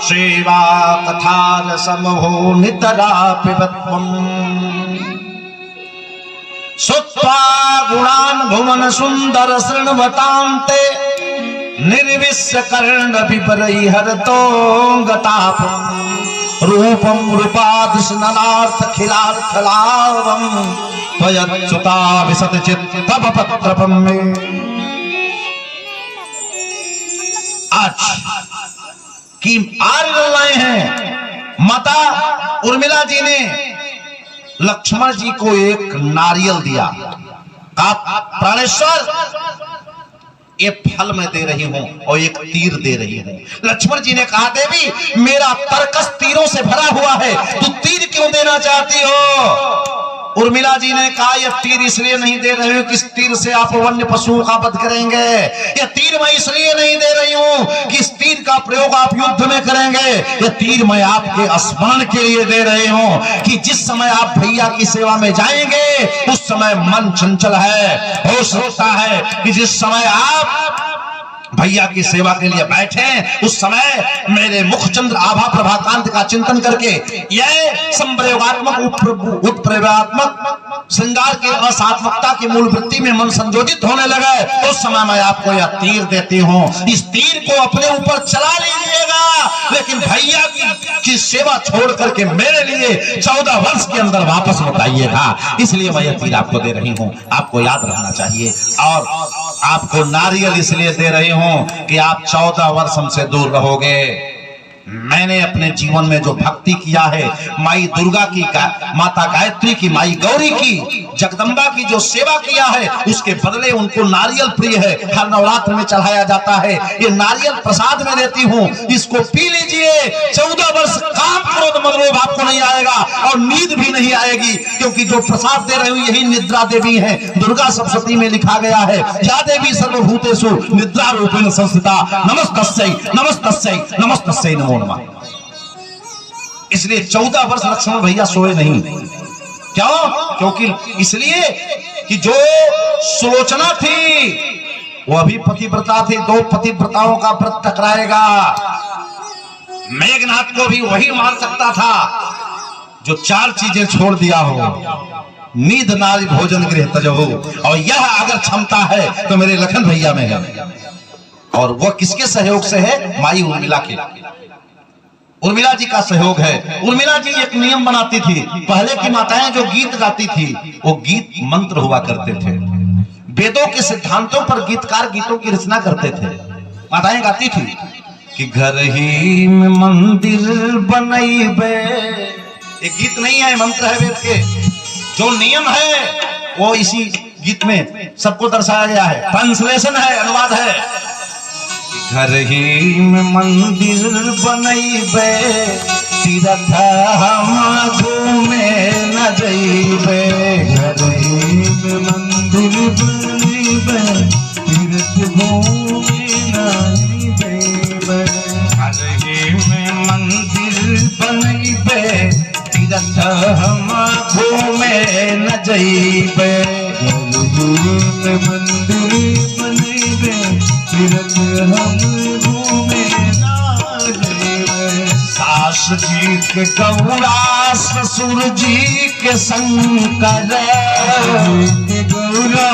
सेवा कथा समहो नितरा पिबत्वम् सुत्वा गुणान भुवन सुंदर शृण्वतान्ते निर्विश्य कर्ण विपरई हरतो गतापम् रूपम रूपादिश नलार्थ खिलार्थ लावम त्वयच्युता विशत चित्तव पत्रपम में। आज की आर्य लल्लाएं हैं। माता उर्मिला जी ने लक्ष्मण जी को एक नारियल दिया, कहा प्राणेश्वर ये फल मैं दे रही हूं और एक तीर दे रही हूं। लक्ष्मण जी ने कहा देवी मेरा तरकस तीरों से भरा हुआ है, तू तीर क्यों देना चाहती हो? उर्मिला जी ने कहा यह तीर इसलिए नहीं दे रही हूं कि इस तीर से आप वन्य पशुओं का वध करेंगे। यह तीर मैं इसलिए नहीं दे रही हूं कि इस तीर का प्रयोग आप युद्ध में करेंगे। यह तीर मैं आपके स्मरण के लिए दे रही हूं कि जिस समय आप भैया की सेवा में जाएंगे उस समय मन चंचल है, हो सकता है कि जिस समय आप भैया की सेवा के लिए बैठे उस समय मेरे मुखचंद्र आभा प्रभाकांत का चिंतन करके यह संप्रयोगात्मक उत्प्रयोगात्मक श्रृंगार की असात्मकता की मूल वृत्ति में मन संयोजित होने लगे, उस समय मैं आपको यह तीर देती हूं। इस तीर को अपने ऊपर चला लीजिएगा, लेकिन भैया की सेवा छोड़ करके मेरे लिए 14 वर्ष के अंदर वापस लौटाइएगा। इसलिए मैं यह तीर आपको दे रही हूं, आपको याद रखना चाहिए। और आपको नारियल इसलिए दे रही हूं कि आप 14 वर्ष हमसे दूर रहोगे। मैंने अपने जीवन में जो भक्ति किया है, माई दुर्गा की, माता गायत्री की, माई गौरी की, जगदम्बा की जो सेवा किया है, उसके बदले उनको नारियल प्रिय है, हर नवरात्र में चढ़ाया जाता है। ये नारियल प्रसाद में देती हूँ, इसको पी लीजिए। 14 वर्ष काम क्रोध मद लोभ आपको नहीं आएगा और नींद भी नहीं आएगी, क्योंकि जो प्रसाद दे रही हूँ यही निद्रा देवी है। दुर्गा सप्तशती में लिखा गया है, या देवी सर्वभूतेषु निद्रा रूपेण संस्थिता नमस्तस्यै नमस्तस्यै नमस्तस्यै नमो नमः। इसलिए 14 वर्ष लक्ष्मण भैया सोए नहीं। क्यों? क्योंकि इसलिए कि जो सुलोचना थी वो अभी पतिव्रता थी, 2 पतिव्रताओं का व्रत टकराएगा। मेघनाथ को भी वही मार सकता था जो 4 चीजें छोड़ दिया हो, नींद नारी भोजन गृह तजहु, और यह अगर क्षमता है तो मेरे लखन भैया में है। और वह किसके सहयोग से है? माई उर्मिला के, उर्मिला जी का सहयोग है। उर्मिला जी एक नियम बनाती थी, पहले की माताएं जो गीत गाती थी वो गीत मंत्र हुआ करते थे। वेदों के सिद्धांतों पर गीतकार गीतों की रचना करते थे। माताएं गाती थी कि घर ही में मंदिर बनैबे, ये गीत नहीं है, मंत्र है वेद के। जो नियम है वो इसी गीत में सबको दर्शाया गया है, ट्रांसलेशन है, अनुवाद है। घर ही में मंदिर बनैबे, तीर्थ हम घूमे न जइबे। घर ही में मंदिर बनैबे, तीर्थ घूमे न जइबे। घर ही में मंदिर बनैबे, तीर्थ हम घूमे न जइबे में मंदिर बनेबे तीरथ हम घूमे ना जेबे। सास जी के गौरा ससुर जी के शंकर के गौरा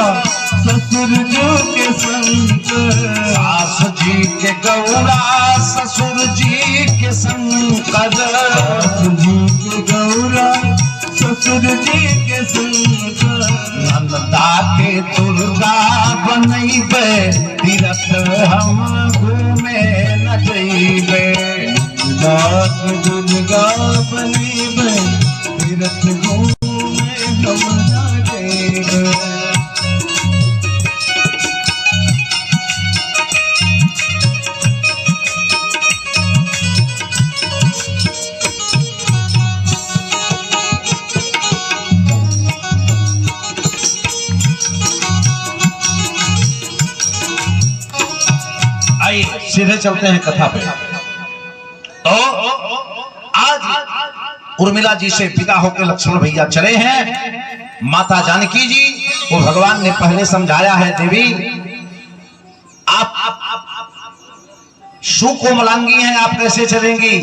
ससुर जो के शंकर। सास जी के गौरा ससुर जी के शंकर सास जी के गौरा ससुर जी के शंकर। नंदा के दुर्गा बनैबे तीरथ हम घूमे न जइबे नाथ दुर्गा बनेबे तीरथ घूमे हम ना जेबे। आइए सीधे चलते हैं कथा पे। तो आज उर्मिला जी से विदा होकर लक्ष्मण भैया चले हैं। माता जानकी जी को भगवान ने पहले समझाया है, देवी आप सुकोमलांगी हैं, आप कैसे चलेंगी।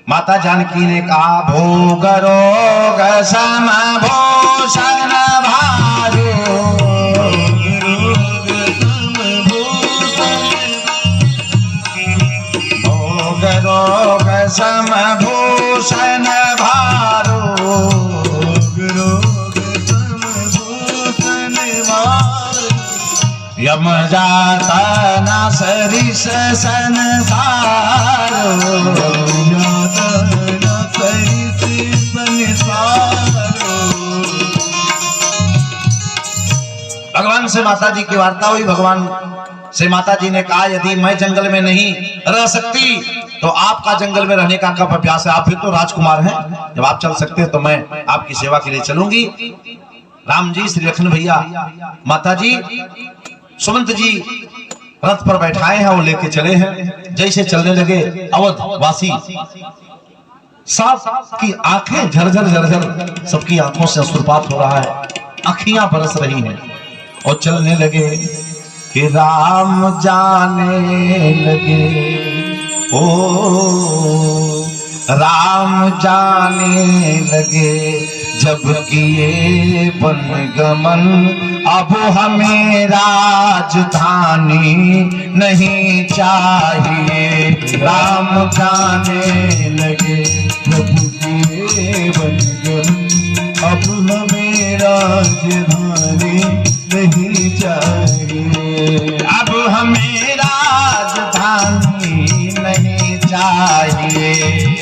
माता जानकी ने कहा भोग रोग सम भूषण भारो रोग सम भूषण भारो रोग सम भूषण भारो। यम जाता न सरिस संसारो जाता न सरिस संसारो। भगवान से माता जी की वार्ता हुई। भगवान से माता जी ने कहा यदि मैं जंगल में नहीं रह सकती तो आपका जंगल में रहने का कब अभ्यास है। आप फिर तो राजकुमार हैं, जब आप चल सकते हैं तो मैं आपकी सेवा के लिए चलूंगी। राम जी, श्री लक्ष्मण भैया, माता जी, सुमंत जी रथ पर बैठाए हैं, वो लेके चले हैं। जैसे चलने लगे अवध वासी सब की आंखें झरझर झरझर, सबकी आंखों से अश्रुपात हो रहा है, आंखियां बरस रही हैं और चलने लगे कि राम जाने लगे ओ राम जाने लगे जब किए वन गमन अब हमें राजधानी नहीं चाहिए। राम जाने लगे जब किए वन गमन अब हमें राजधानी नहीं चाहिए। अब हमें राजधानी नहीं चाहिए।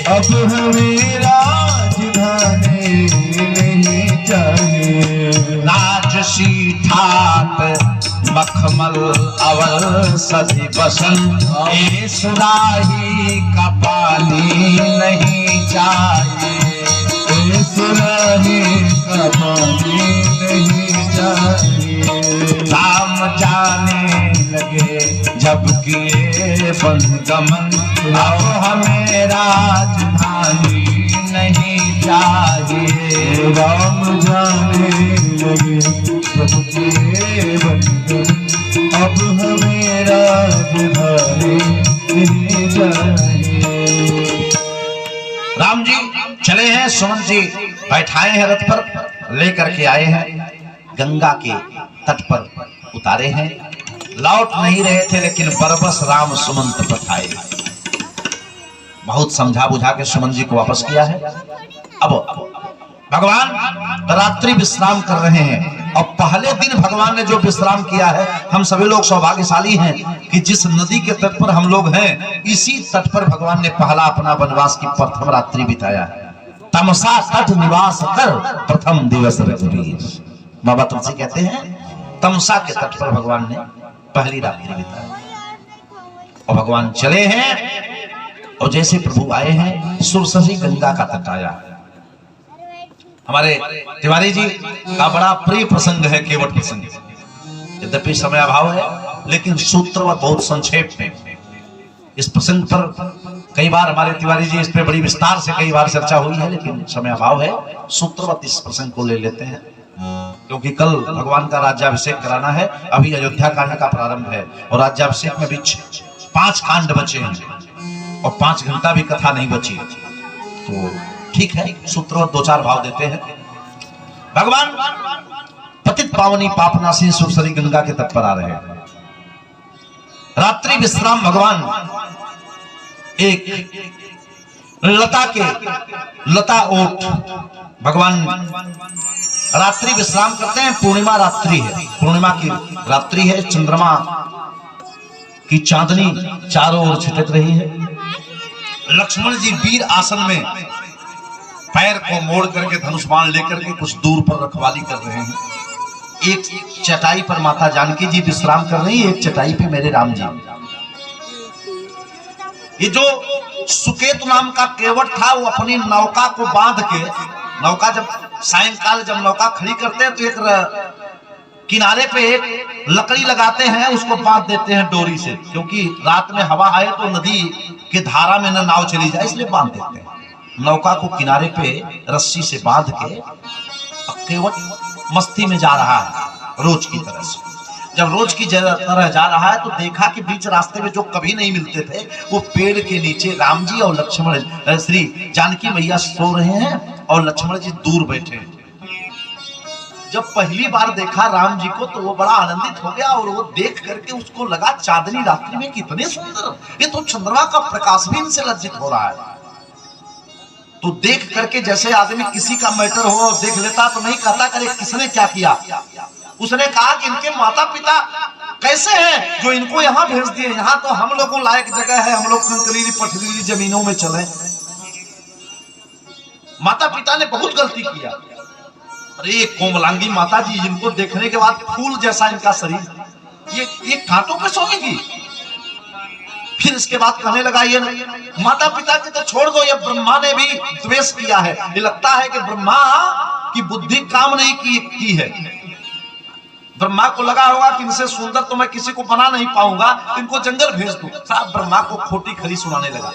अब हमें राजधानी नहीं चाहिए। राजसी ठाट मखमल अवल सदी बसन ए सुराही का पानी नहीं चाहिए। ए सुराही का पानी नहीं चाहिए। राम जाने लगे जब किए वन गमन अब हमें राजधानी नहीं चाहिए। राम जाने लगे जब किए वन गमन अब हमें राजधानी नहीं चाहिए। राम जी चले हैं, सुमंत जी बैठाए हैं रथ पर, लेकर के आए हैं, गंगा के तट पर उतारे हैं। लौट नहीं रहे थे लेकिन बरबस राम सुमंत पठाए। बहुत समझा बुझा के सुमंत जी को वापस किया है। अब भगवान रात्रि विश्राम कर रहे हैं और पहले दिन भगवान ने जो विश्राम किया है, हम सभी लोग सौभाग्यशाली हैं कि जिस नदी के तट पर हम लोग हैं, इसी तट पर भगवान ने पहला अपना वनवास की प्रथम रात्रि बिताया है। तमसा तट निवास कर प्रथम दिवस रघुवीर। बाबा तुलसी कहते हैं तमसा के तट पर भगवान ने पहली रात्रि बिताई और भगवान चले हैं। और जैसे प्रभु आए हैं, सुरसरी गंगा का तट आया। हमारे तिवारी जी का बड़ा प्रिय प्रसंग है, केवट प्रसंग। यद्यपि समय अभाव है लेकिन सूत्र बहुत संक्षेप में इस प्रसंग पर कई बार हमारे तिवारी जी इस पे बड़ी विस्तार से कई बार चर्चा हुई है, लेकिन समय अभाव है। सूत्रवत इस प्रसंग को ले लेते हैं, क्योंकि कल भगवान का राज्याभिषेक कराना है। अभी अयोध्या कांड का प्रारंभ है और राज्याभिषेक में भी 5 कांड बचे हैं और 5 घंटा भी कथा नहीं बची। तो ठीक है, सूत्रवत 2-4 भाव देते हैं। भगवान पतित पावनी पापनाशी सुरसरी गंगा के तट पर आ रहे हैं। रात्रि विश्राम भगवान एक लता ओट भगवान रात्रि विश्राम करते हैं। पूर्णिमा रात्रि है, पूर्णिमा की रात्रि है। चंद्रमा की चांदनी चारों ओर छिटक रही है। लक्ष्मण जी वीर आसन में पैर को मोड़ करके धनुष बाण लेकर के कुछ दूर पर रखवाली कर रहे हैं। एक चटाई पर माता जानकी जी विश्राम कर रही है, एक चटाई पे मेरे राम जी। ये जो सुकेतु नाम का केवट था, वो अपनी नौका को बांध के, नौका जब सायंकाल जब नौका खड़ी करते हैं तो एक किनारे पे एक लकड़ी लगाते हैं, उसको बांध देते हैं डोरी से, क्योंकि रात में हवा आए तो नदी के धारा में न नाव चली जाए, इसलिए बांध देते हैं। नौका को किनारे पे रस्सी से बांध के केवट मस्ती में जा रहा है रोज की तरह से। जब रोज की तरह जा रहा है तो देखा कि बीच रास्ते में जो कभी नहीं मिलते थे, वो पेड़ के नीचे राम जी और लक्ष्मण श्री जानकी मैया सो रहे हैं और लक्ष्मण जी दूर बैठे हैं। जब पहली बार देखा राम जी को तो वो बड़ा आनंदित हो गया और वो देख करके उसको लगा चांदनी रात्रि में कितने सुंदर, ये तो चंद्रमा का प्रकाश भी इनसे लज्जित हो रहा है। तो देख करके जैसे आदमी किसी का मैटर हो और देख लेता तो नहीं कहता करे किसने क्या किया। उसने कहा कि इनके माता पिता कैसे हैं जो इनको यहाँ भेज दिए, यहाँ तो हम लोगों लायक जगह है, हम लोग कंकरीली पथरीली जमीनों में चले। माता पिता ने बहुत गलती किया। अरे कोमलांगी माता जी, जिनको देखने के बाद फूल जैसा इनका शरीर, ये कांटों पे सोएगी। फिर इसके बाद कहने लगा ये माता पिता के तो छोड़ दो, ये ब्रह्मा ने भी द्वेष किया है। ये लगता है कि ब्रह्मा की बुद्धि काम नहीं की है। ब्रह्मा को लगा होगा कि इनसे सुंदर तो मैं किसी को बना नहीं पाऊंगा, इनको जंगल भेज दूं। साहब ब्रह्मा को खोटी खरी सुनाने लगा,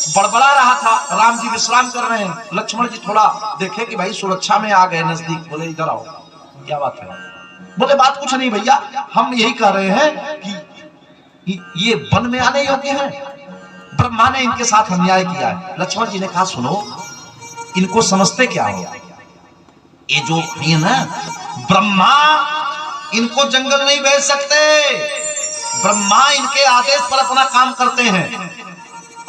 बड़बड़ा रहा था। राम जी विश्राम कर रहे हैं, लक्ष्मण जी थोड़ा देखे कि भाई सुरक्षा में आ गए नजदीक। बोले इधर आओ, क्या बात है? बोले बात कुछ नहीं भैया, हम यही कह रहे हैं कि ये वन में आने योग्य है, ब्रह्मा ने इनके साथ अन्याय किया है। लक्ष्मण जी ने कहा सुनो, इनको समझते क्या हो? ये जो है ना, ब्रह्मा इनको जंगल नहीं भेज सकते, ब्रह्मा इनके आदेश पर अपना काम करते हैं।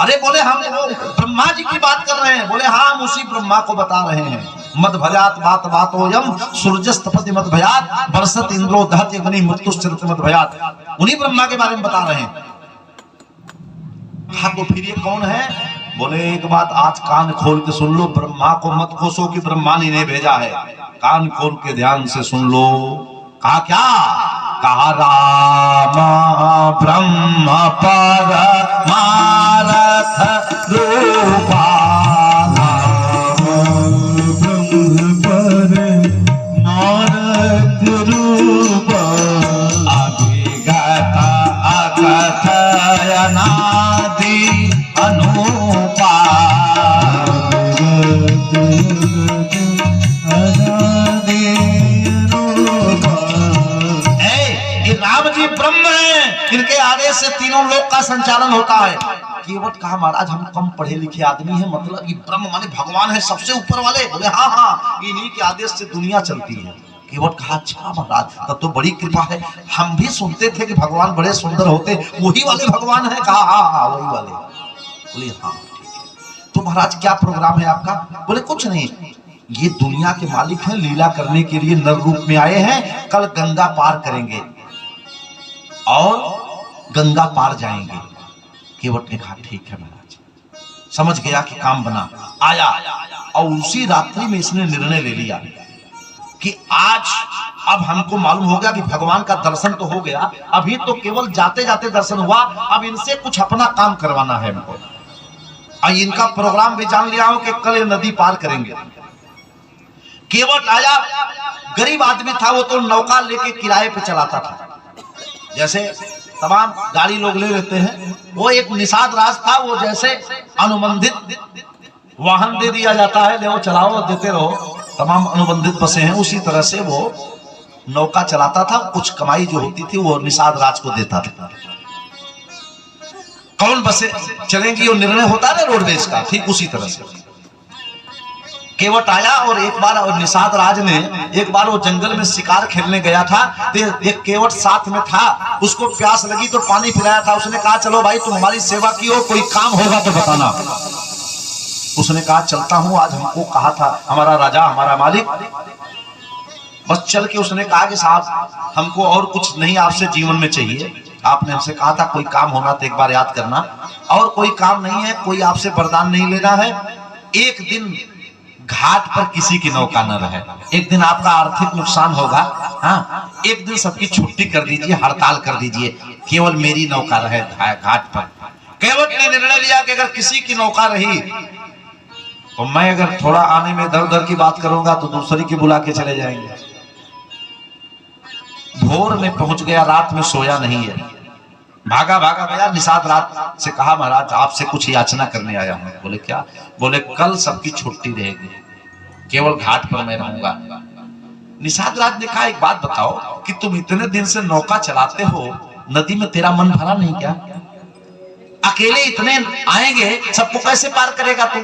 अरे बोले हम ब्रह्मा जी की बात कर रहे हैं। बोले हाँ, हम उसी ब्रह्मा को बता रहे हैं। मद भयात बात बातोयम सूर्यस्तपति मद भयात बरसत इंद्रो दहत अग्नि मृत्युश्चरत मद भयात। उन्हीं ब्रह्मा के बारे में बता रहे हैं। हाँ तो फिर ये कौन है? बोले एक बात आज कान खोल के सुन लो, ब्रह्मा को मत कोसो कि ब्रह्मा ने इन्हें भेजा है। कान खोल के ध्यान से सुन लो। कहा क्या? कहा राम ब्रह्म परमारथ रूपा, इनके आदेश से तीनों लोक का संचालन होता है। केवट कहा महाराज हम कम पढ़े लिखे आदमी हैं, मतलब ये ब्रह्म माने भगवान है सबसे ऊपर वाले। बोले हाँ हाँ, इन्हीं के आदेश से दुनिया चलती है। केवट कहा अच्छा महाराज तब तो बड़ी कृपा है, हम भी सुनते थे कि भगवान बड़े सुंदर होते, वही वाले भगवान है? कहा हाँ हाँ वही वाले। बोले हाँ ठीक है। तो महाराज क्या प्रोग्राम है आपका? बोले कुछ नहीं, ये दुनिया के मालिक हैं, लीला करने के लिए नर रूप में आए हैं, कल गंगा पार करेंगे और गंगा पार जाएंगे। केवट ने कहा ठीक है महाराज, समझ गया कि काम बना। आया और उसी रात्रि में इसने निर्णय ले लिया कि आज अब हमको मालूम हो गया कि भगवान का दर्शन तो हो गया, अभी तो केवल जाते जाते दर्शन हुआ, अब इनसे कुछ अपना काम करवाना है हमको। और इनका प्रोग्राम भी जान लिया हो कि कल ये नदी पार करेंगे। केवट आया, गरीब आदमी था वो, तो नौका लेके किराए पे चलाता था। जैसे तमाम गाड़ी लोग ले लेते हैं, वो एक निषाद राज था। वो जैसे अनुबंधित वाहन दे दिया जाता है, ले वो चलाओ देते रहो, तमाम अनुबंधित बसें हैं, उसी तरह से वो नौका चलाता था। कुछ कमाई जो होती थी वो निषाद राज को देता था। कौन बसें चलेंगी वो निर्णय होता है ना रोडवेज का, ठीक उसी तरह से केवट आया। और एक बार और निषाद राज ने एक बार वो जंगल में शिकार खेलने गया था, तो एक केवट साथ में था, उसको प्यास लगी तो पानी पिलाया था। उसने कहा चलो भाई तुम हमारी सेवा की हो, कोई काम होगा तो बताना। उसने कहा चलता हूं, आज हमको कहा था हमारा राजा हमारा मालिक। बस चल के उसने कहा कि साहब हमको और कुछ नहीं आपसे जीवन में चाहिए, आपने हमसे कहा था कोई काम होना तो एक बार याद करना, और कोई काम नहीं है, कोई आपसे वरदान नहीं लेना है। एक दिन घाट पर किसी की नौका न रहे, एक दिन आपका आर्थिक नुकसान होगा, हाँ एक दिन सबकी छुट्टी कर दीजिए, हड़ताल कर दीजिए, केवल मेरी नौका रहे घाट पर। केवट ने निर्णय लिया कि अगर किसी की नौका रही तो मैं अगर थोड़ा आने में इधर उधर की बात करूंगा तो दूसरी की बुला के चले जाएंगे। भोर में पहुंच गया, रात में सोया नहीं है, भागा भागा गया। निषाद रात से कहा महाराज आपसे कुछ याचना करने आया हूं। बोले क्या? बोले कल सबकी छुट्टी रहेगी, केवल घाट पर मैं रहूंगा। निषाद राज ने कहा एक बात बताओ कि तुम इतने दिन से नौका चलाते हो, नदी में तेरा मन भरा नहीं क्या? अकेले इतने आएंगे, सबको कैसे पार करेगा तू?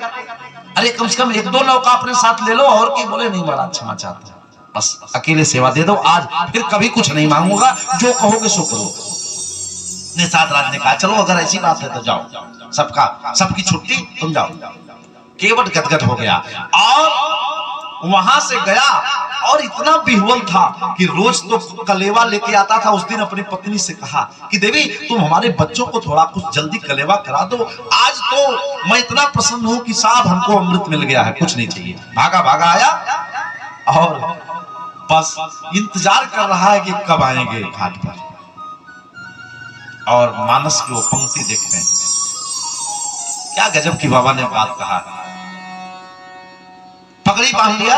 अरे कम से कम एक दो नौका अपने साथ ले लो और की। बोले नहीं महाराज क्षमा चाहता हूं, बस अकेले सेवा दे दो आज, फिर कभी कुछ नहीं मांगूंगा, जो कहोगे सो करो। निषाद राज ने कहा चलो अगर ऐसी बात है तो जाओ, सबकी छुट्टी, तुम जाओ। केवट गदगद हो गया और वहां से गया, और इतना बिहुल था कि रोज तो कलेवा लेके आता था। उस दिन अपनी पत्नी से कहा कि देवी तुम हमारे बच्चों को थोड़ा कुछ जल्दी कलेवा करा दो, आज तो मैं इतना प्रसन्न हूं कि साहब हमको अमृत मिल गया है, कुछ नहीं चाहिए। भागा भागा आया और बस इंतजार कर रहा है कि कब आएंगे घाट पर। और मानस की वो पंक्ति देखते हैं, क्या गजब की बाबा ने बात कहा। पगड़ी बांध लिया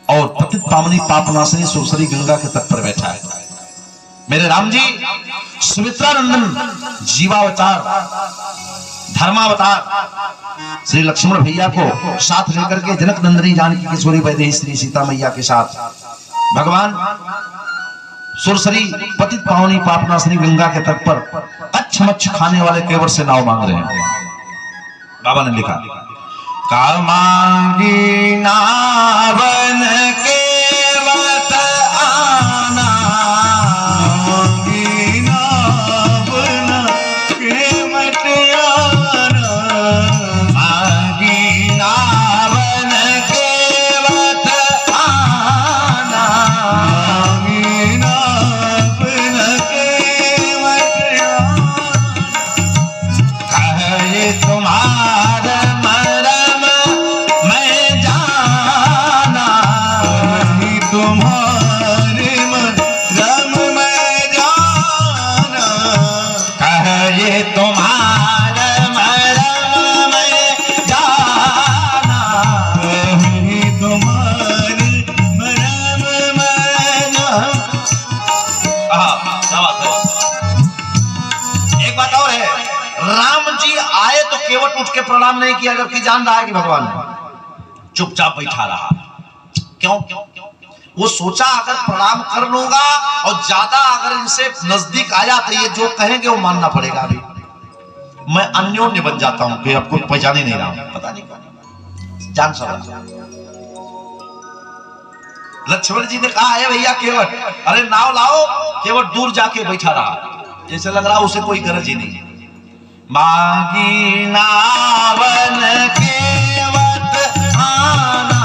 और पतित पावनी पापनाशनी सुरसरी गंगा के तट पर बैठा है। मेरे राम जी सुमित्रा नंदन जीवावतार धर्मावतार श्री लक्ष्मण भैया को साथ लेकर के जनक नंदनी जानकी किशोरी वैदेही श्री सीता मैया के साथ भगवान सुरसरी पतित पावनी पापनाशनी गंगा के तट पर अच्छ मच्छ खाने वाले केवट से नाव मांग रहे हैं। बाबा ने लिखा कामांगी नावन केवट आना, मांगी नावन केवट आना, मांगी नावन केवट आना, मांगी नावन केवट आना, कहे तुम्हारा मरम मैं जाना, कहीं तुम्हारे रम में जाना, कहे तुम्हारा मरम मैं जाना। कहीं तुम्हारे रम में जाना। क्या बात है। एक बात और है, राम जी आए तो केवट उठ के प्रणाम नहीं किया, जबकि जान रहा है कि भगवान चुपचाप बैठा रहा। क्यों? वो सोचा अगर प्रणाम कर लूंगा और ज्यादा अगर इनसे नजदीक आया तो ये जो कहेंगे वो मानना पड़ेगा। अभी मैं अन्योन्य बन जाता हूं कि आपको पहचान ही नहीं रहा हूं, पता नहीं कौन जान समझ। लक्ष्मण जी ने कहा है भैया केवट, अरे नाव लाओ। केवट दूर जाके बैठा रहा, जैसे लग रहा उसे कोई गरज ही नहीं। मांगी नावन केवट आना,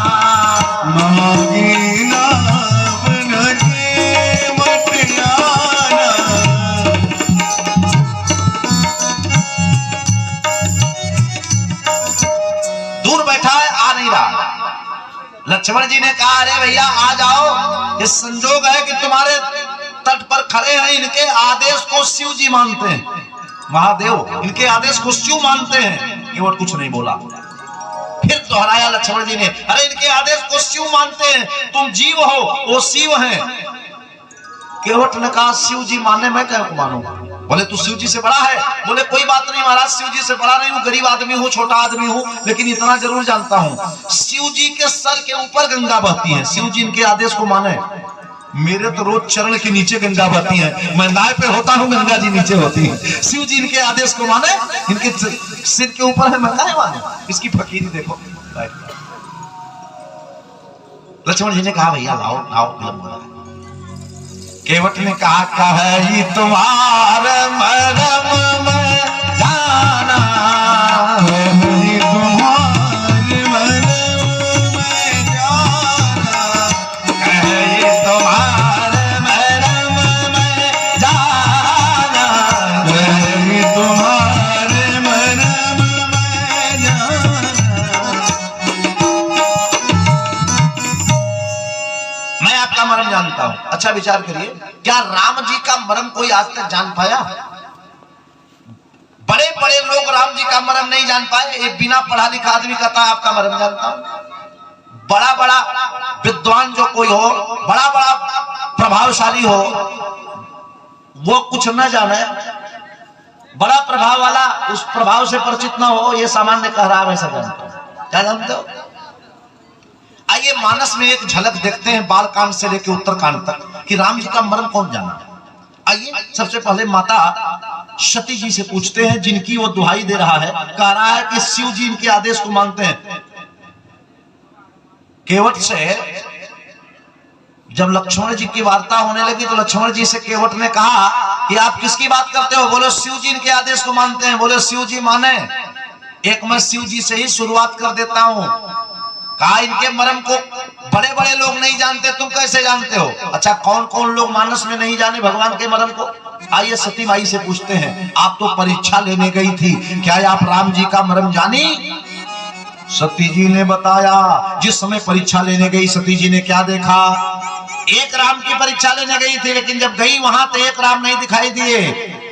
मांगी नावन केवट आना, दूर बैठा है, आ नहीं रहा। लक्ष्मण जी ने कहा अरे भैया आ जाओ, ये संजोग है कि तुम्हारे तट पर खड़े हैं, इनके आदेश को शिव जी मानते हैं, महादेव इनके आदेश को शिव मानते हैं। केवट कुछ नहीं बोला। फिर दोहराया लक्ष्मण जी ने, अरे इनके आदेश को शिव मानते हैं, तुम जीव हो वो शिव हैं। केवट ने कहा शिव जी माने मैं क्या मानू? बोले तू शिव जी से बड़ा है? बोले कोई बात नहीं महाराज, शिव जी से बड़ा नहीं हूँ, गरीब आदमी हूँ, छोटा आदमी हूँ, लेकिन इतना जरूर जानता हूँ शिव जी के सर के ऊपर गंगा बहती है। शिव जी इनके आदेश को माने। मेरे तो रोज चरण के नीचे गंगा बहती है, मैं नाव पे होता हूँ, गंगा जी नीचे होती है। शिव जी इनके आदेश को माने, इनके सिर के ऊपर है, मैं क्या माने? इसकी फकीरी देखो। लक्ष्मण जी ने कहा भैया लाओ लाओ विलंब हो रहा है। केवट ने कहा कहे तुम्हारे मरम में जाना, तुम्हारे मरम में जाना, कहे तुम्हारे मरम में जाना, कहे तुम्हारे मरम में जाना। मैं आपका मरम जानता हूं। अच्छा विचार करिए, क्या राम जी का मरम कोई आज तक जान पाया? बड़े बड़े लोग राम जी का मरम नहीं जान पाए। एक बिना पढ़ा लिखा आदमी कहता है आपका मरम जानता हूं। बड़ा बड़ा विद्वान जो कोई हो, बड़ा बड़ा प्रभावशाली हो, वो कुछ न जाने, बड़ा प्रभाव वाला उस प्रभाव से परिचित न हो, ये सामान्य कह रहा है वैसा जानता हूं। क्या जानते हो? आइए मानस में एक झलक देखते हैं बालकांड से लेकर उत्तरकांड तक कि राम जी का मर्म कौन जाना। आइए सबसे पहले माता सती जी से पूछते हैं, जिनकी वो दुहाई दे रहा है, कह रहा है कि शिव जी इनके आदेश को मानते हैं। केवट से जब लक्ष्मण जी की वार्ता होने लगी तो लक्ष्मण जी से केवट ने कहा कि आप किसकी बात करते हो? बोले शिव जी इनके आदेश को मानते हैं। बोले शिव जी माने, एक मैं शिव जी से ही शुरुआत कर देता हूं। कहा इनके मरम को बड़े बड़े लोग नहीं जानते, तुम कैसे जानते हो? अच्छा कौन कौन लोग मानस में नहीं जाने भगवान के मरम को? आइए सती माई से पूछते हैं, आप तो परीक्षा लेने गई थी, क्या आप राम जी का मरम जानी? सती जी ने बताया। जिस समय परीक्षा लेने गई सती जी ने क्या देखा? एक राम की परीक्षा लेने गई थी, लेकिन जब गई वहां तो एक राम नहीं दिखाई दिए।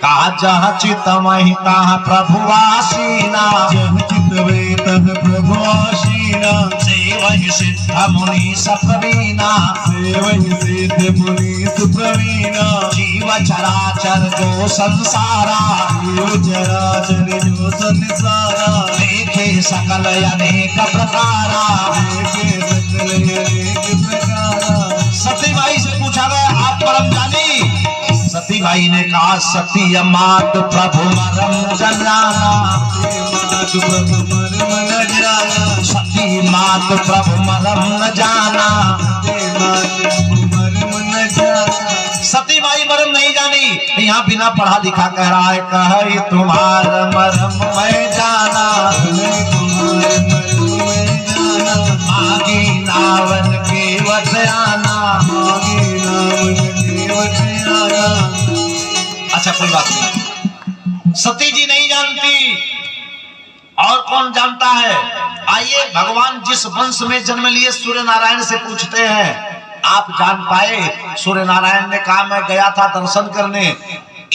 कहा जहाँ चित वहीं तहाँ प्रभु आसीना, जहाँ चित वहीं तहाँ प्रभु आसीना, सेवहि सिद्ध मुनि सप्रवीणा, सेवहि सिद्ध मुनि सुप्रवीणा, जीव चराचर जो संसारा, जीव चराचर जो संसारा, देखे सकल अनेक प्रकारा, देखे सकल अनेक प्रकारा। सती माई से पूछा गया आप परम जानी? सती माई ने कहा सती मात प्रभु मरम जाना, मात प्रभु मरम न जाना, सती मात प्रभु मरम न जाना, मरम न जाना। सती माई मरम नहीं जानी। यहाँ बिना पढ़ा लिखा कह रहा है कहे तुम्हारा मरम मैं जाना, तुम्हारे मरम में जाना, आगे नावन के वसयाना, आगे नावन के वसयाना। अच्छा कोई बात नहीं, सती जी नहीं जानती, और कौन जानता है? आइए भगवान जिस वंश में जन्म लिए सूर्य नारायण से पूछते हैं, आप जान पाए? सूर्य नारायण ने कहा मैं गया था दर्शन करने,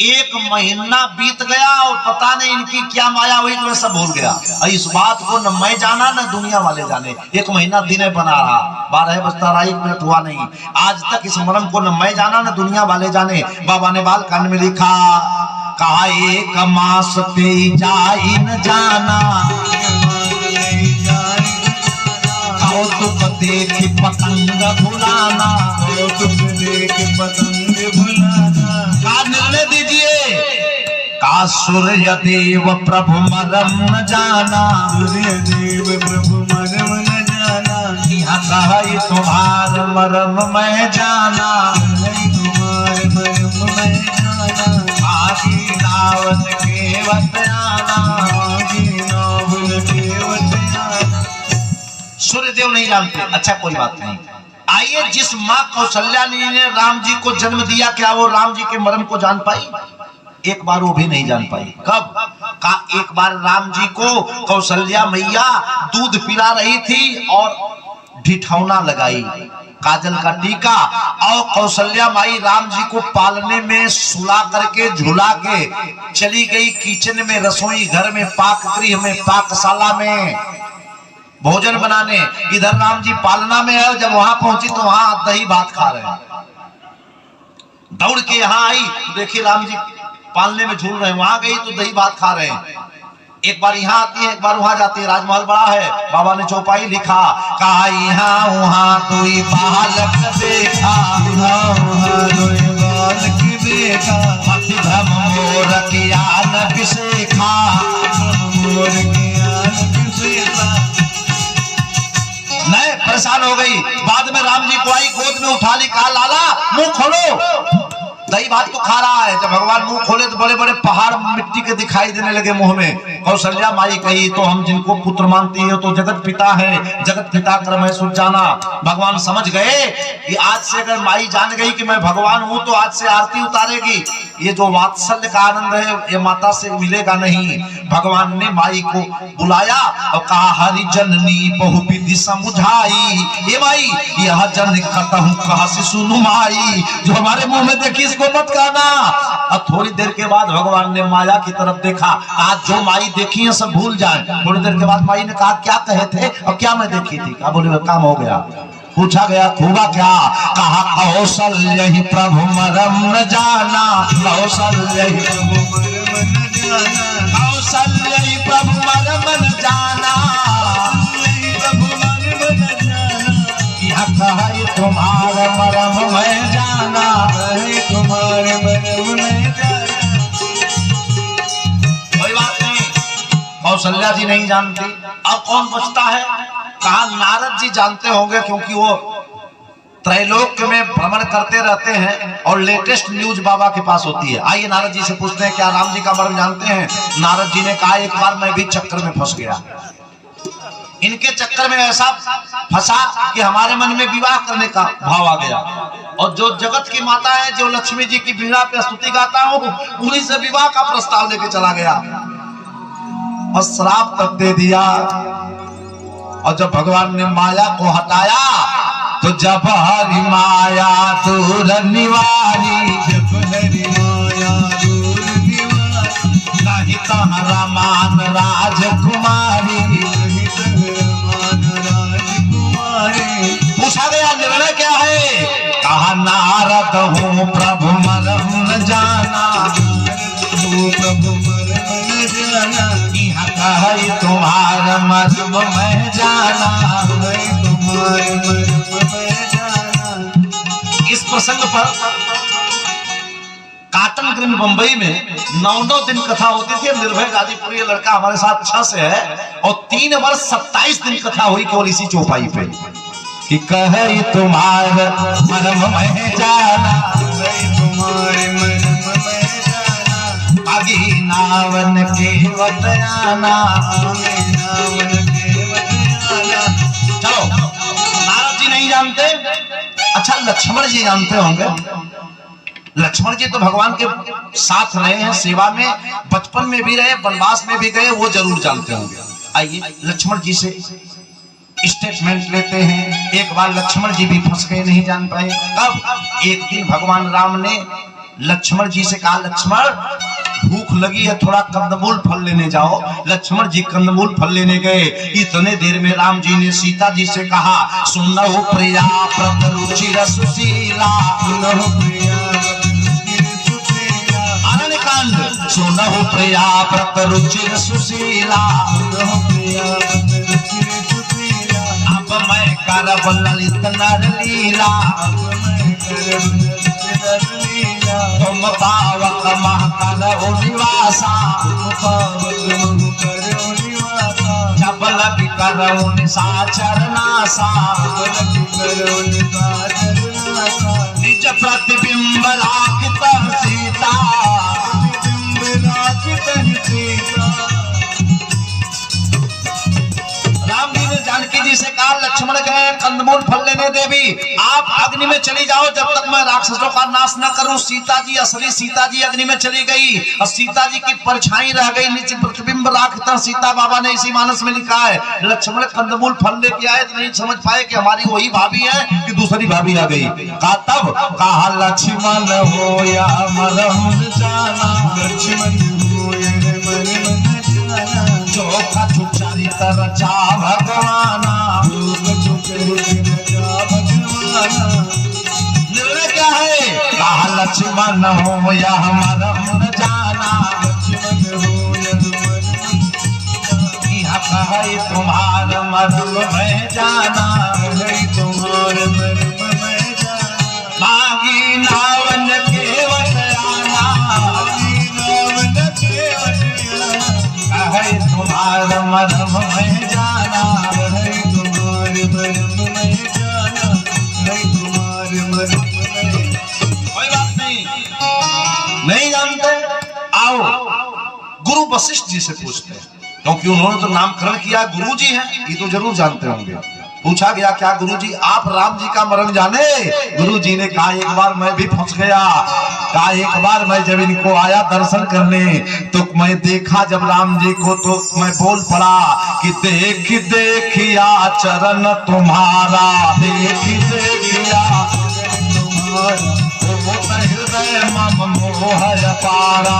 एक महीना बीत गया और पता नहीं इनकी क्या माया हुई तो मैं सब भूल गया। इस बात को न मैं जाना न दुनिया वाले जाने। एक महीना दिन बना रहा, 12 बजता रहा, 1 मिनट हुआ नहीं। आज तक इस मरम को न मैं जाना न दुनिया वाले जाने। बाबा ने बाल कांड में लिखा, कहा एक मास ते जाई न जाना, कौतुक देखी पतंग भुलाना, कौतुक देख पतंग भुलाना। का निर्णय दीजिए? का सूर्य देव प्रभु मरम न जाना, सूर्य देव प्रभु मरम न जाना, यहाँ कहे तुम्हार मरम मैं जाना, तुम्हारे मरम में जाना, आगे नावन के वसयाना, आगे नावन के वसयाना। सूर्यदेव नहीं जानते। अच्छा कोई बात नहीं, आइए जिस माँ कौशल्या ने राम जी को जन्म दिया, क्या वो राम जी के मरम को जान पाई? एक बार वो भी नहीं जान पाई। कब? का एक बार राम जी को कौशल्या मैया दूध पिला रही थी और ढिठौना लगाई, काजल का टीका, और कौशल्या माई राम जी को पालने में सुला करके झुला के चली गई किचन में, रसोई घर में, पाक गृह में, पाकशाला में भोजन बनाने। इधर राम जी पालना में है, जब वहां पहुंची तो वहां दही भात खा रहे हैं। दौड़ के यहाँ आई, देखिए राम जी पालने में झूल रहे हैं, वहां गई तो दही भात खा रहे हैं। एक बार यहाँ आती है, एक बार वहां जाती है। राजमहल बड़ा है, बाबा ने चौपाई लिखा, कहा यहाँ वहां तुई बालक देखा, मति भ्रम मोर ज्ञान विशेखा, नहीं परेशान हो गई। बाद में राम जी को आई, गोद में उठा ली, कहा लाला मुंह खोलो, दही भात तो खा रहा है। जब भगवान मुंह खोले तो बड़े बड़े पहाड़ मिट्टी के दिखाई देने लगे मुंह में। कौशल्या माई कही, तो हम जिनको पुत्र मानती है तो जगत पिता है, जगत पिता क्रम है सुन जाना। भगवान समझ गए कि आज से अगर माई जान गई कि मैं भगवान हूं तो आज से आरती उतारेगी। ये जो वात्सल्य का आनंद है ये माता से मिलेगा नहीं। भगवान ने माई को बुलाया और कहा, हरि जननी बहुविधि समझाई, ये माई यह जन कतहु कहा से सुनु माई, जो हमारे मुंह में देखी इसको मत कहना। अब थोड़ी देर के बाद भगवान ने माया की तरफ देखा, आज जो माई देखी है सब भूल जाए। थोड़ी देर के बाद माई ने कहा, क्या कहे थे और क्या मैं देखी थी? क्या बोले, काम हो गया। पूछा गया, खूबा क्या? कहा, कौशल्य ही प्रभु मरम न जाना, कौशल्य ही प्रभु मरम न जाना, कौशल्य ही प्रभु मरम न जाना, प्रभु मरम न जाना, यह कहे तुम्हारा मरम मैं जाना, तुम्हारे मरम में जाना। कोई बात नहीं, कौशल्या जी नहीं जानती। अब कौन बचता है? कहा, नारद जी जानते होंगे, क्योंकि वो त्रैलोक्य में भ्रमण करते रहते हैं और लेटेस्ट न्यूज बाबा के पास होती है। आइए नारद जी से पूछते हैं, क्या राम जी का मर्म जानते हैं? नारद जी ने कहा, एक बार मैं भी चक्कर में फंस गया। इनके चक्कर में ऐसा फंसा कि हमारे मन में विवाह करने का भाव आ गया, और जो जगत की माता है, जो लक्ष्मी जी की वीणा पे स्तुति गाता हूँ, उन्हीं से विवाह का प्रस्ताव लेके चला गया और श्राप तक दे दिया। और जब भगवान ने माया को हटाया तो जब हरि माया दूर निवारी, जब हरि माया दूर निवारी, नहीं तहाँ रमान राजकुमारी, नहीं तहाँ रमान राजकुमारी। पूछा गया, निर्णय क्या है? कहा, नारद हूँ प्रभु मरम न जाना, प्रभु मरम न जाना, कही तुम्हारा मर्म मैं जाना, तुम्हारे मर्म मैं जाना। इस प्रसंग पर काटन ग्रीन बंबई में 9 दिन कथा होती थी। निर्भय गाजीपुर ये लड़का हमारे साथ 6 से है, और 3 वर्ष 27 दिन कथा हुई केवल इसी चौपाई पे, कि कहे तुम्हारा मर्म मैं जाना, तुम्हारे मर्म मैं जाना, आगे नावन के वतयाना, नावन के वतयाना। चलो, नारद जी नहीं जानते, अच्छा लक्ष्मण जी जानते होंगे। लक्ष्मण जी तो भगवान के साथ रहे हैं, सेवा में, बचपन में भी रहे, वनवास में भी गए, वो जरूर जानते होंगे। आइए लक्ष्मण जी से स्टेटमेंट लेते हैं। एक बार लक्ष्मण जी भी फंस गए, नहीं जान पाए। तब एक दिन भगवान राम ने लक्ष्मण जी से कहा, लक्ष्मण भूख लगी है, थोड़ा कंदमूल फल लेने जाओ। लक्ष्मण जी कंदमूल फल लेने गए। इतने देर में राम जी ने सीता जी से कहा, सुनो प्रिया व्रत रुचिर सुशीला, सुनो प्रिया आनंद कांड, सुनो प्रिया व्रत रुचिर सुशीला, सुनो प्रिया व्रत रुचिर सुशीला, अब मैं करब ललित नर लीला, अब मैं करब ललित नर लीला, तुम पावक मह करो निवासा, तुम पावक मह करो निवासा, जबल करो निशाचर नासा, जबल करो निशाचर नासा, निज प्रतिबिंब राखित सीता, प्रतिबिंब राखित सीता। राम जी ने जानकी जी से कहा, लक्ष्मण गए कंदमूल फल लेने, देवी आप अग्नि में चली जाओ जब तक मैं राक्षसों का नाश न करूं। सीता जी, असली सीता जी अग्नि में चली गई और सीता जी की परछाई रह गई, नीचे प्रतिबिंब राखता सीता। बाबा ने इसी मानस में लिखा है, लक्ष्मण कंदमूल फल लेके आए तो नहीं समझ पाए कि हमारी वही भाभी है कि दूसरी भाभी आ गई। कहा तब कहा, लक्ष्मण हो या मरम जाना, लक्ष्मण हो या मरम जाना, जो कछु चरित रचा भगवाना, जो कछु चरित रचा भगवाना। निर्णय क्या है? कहा लक्ष्मण लक्ष्मण हो यह मरम न जाना, यह कहे तुम्हार मरम में जाना, मागी नावन केवट आना, कहे तुम्हार मरम में जाना, कोई बात नहीं जानते, आओ गुरु वशिष्ठ जी से पूछते हैं, क्योंकि उन्होंने तो नामकरण किया, गुरु जी हैं, ये तो जरूर जानते होंगे। पूछा गया क्या गुरु जी आप राम जी का मरण जाने? गुरु जी ने कहा एक बार मैं भी फंस गया, कहा एक बार मैं जब इनको आया दर्शन करने तो मैं देखा जब राम जी को तो मैं बोल पड़ा कि देख देखिया चरण तुम्हारा, देख देखिया हृदय मम मोह अपारा,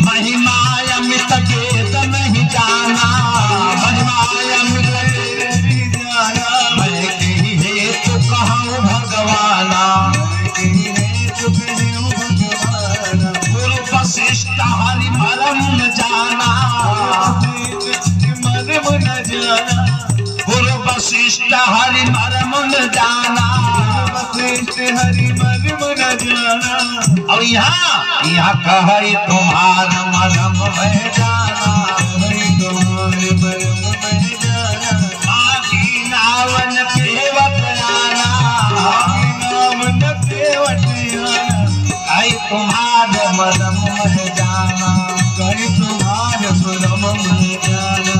महिमा अमित भेद नहीं जाना, महिमा अमित भेद जाना, मैं कही हेतु कहूँ भगवाना, गुरु वशिष्ठ हरि मरम न जाना, गुरु वशिष्ठ हरि मरम न जाना, हरि मरम न जाना। और यहाँ कहे तुम्हार मरम में जाना, आगी नावन केवट आना, कहे तुम्हार मरम में जाना, कहे तुम्हार मरम में जाना,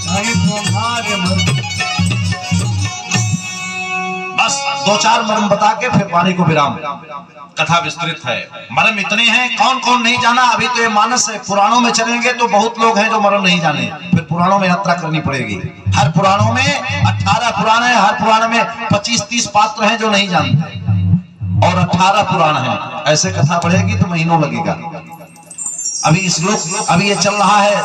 कहे तुम्हार मरम। बस दो चार मरम बता के फिर वाणी को विराम। कथा विस्तृत है, मरम इतने हैं, कौन कौन नहीं जाना। अभी तो ये मानस है, पुराणों में चलेंगे तो बहुत लोग हैं जो मरम नहीं जाने, फिर पुराणों में यात्रा करनी पड़ेगी। हर पुराणों में 18 पुराण है, हर पुराण में 25-30 पात्र हैं जो नहीं जानते, और 18 पुराण हैं। ऐसे कथा बढ़ेगी तो महीनों लगेगा। अभी श्लोक अभी ये चल रहा है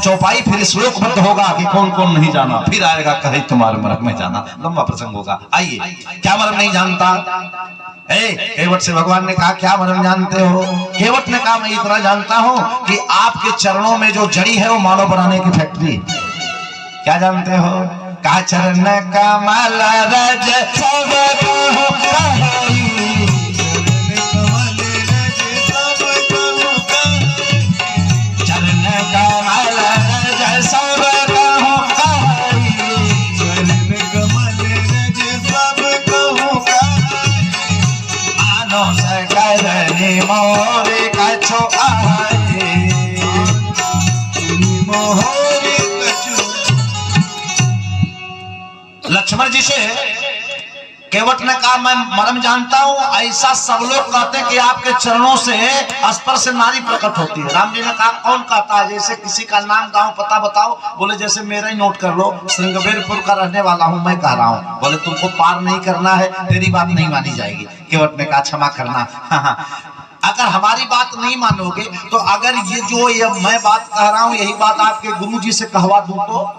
चौपाई, फिर श्लोक बद्ध होगा कि कौन कौन नहीं जाना, फिर आएगा कहे तुम्हारे मरम में जाना, लंबा प्रसंग होगा। आइए, क्या मरम नहीं जानता? केवट से भगवान ने कहा क्या मरम जानते हो? केवट ने कहा मैं इतना जानता हूं कि आपके चरणों में जो जड़ी है वो मानव बनाने की फैक्ट्री। क्या जानते हो? कहा चरण कमल रज मोरे कछु आए, मोरे कछु। लक्ष्मण जी से केवट ने कहा मैं मरम जानता हूं, ऐसा सब लोग कहते हैं कि आपके चरणों से स्पर्श नारी प्रकट होती है। राम जी ने कहा कौन कहता है? जैसे किसी का नाम गांव पता बताओ, बोले जैसे मेरा ही नोट कर लो, श्रृंगवेरपुर का रहने वाला हूं, मैं कह रहा हूं। बोले तुमको पार नहीं करना है, तेरी बात नहीं मानी जाएगी। केवट ने कहा क्षमा करना, अगर हमारी बात नहीं मानोगे तो अगर ये मैं बात कह रहा हूं यही बात आपके गुरु जी से कहवा दूं तो?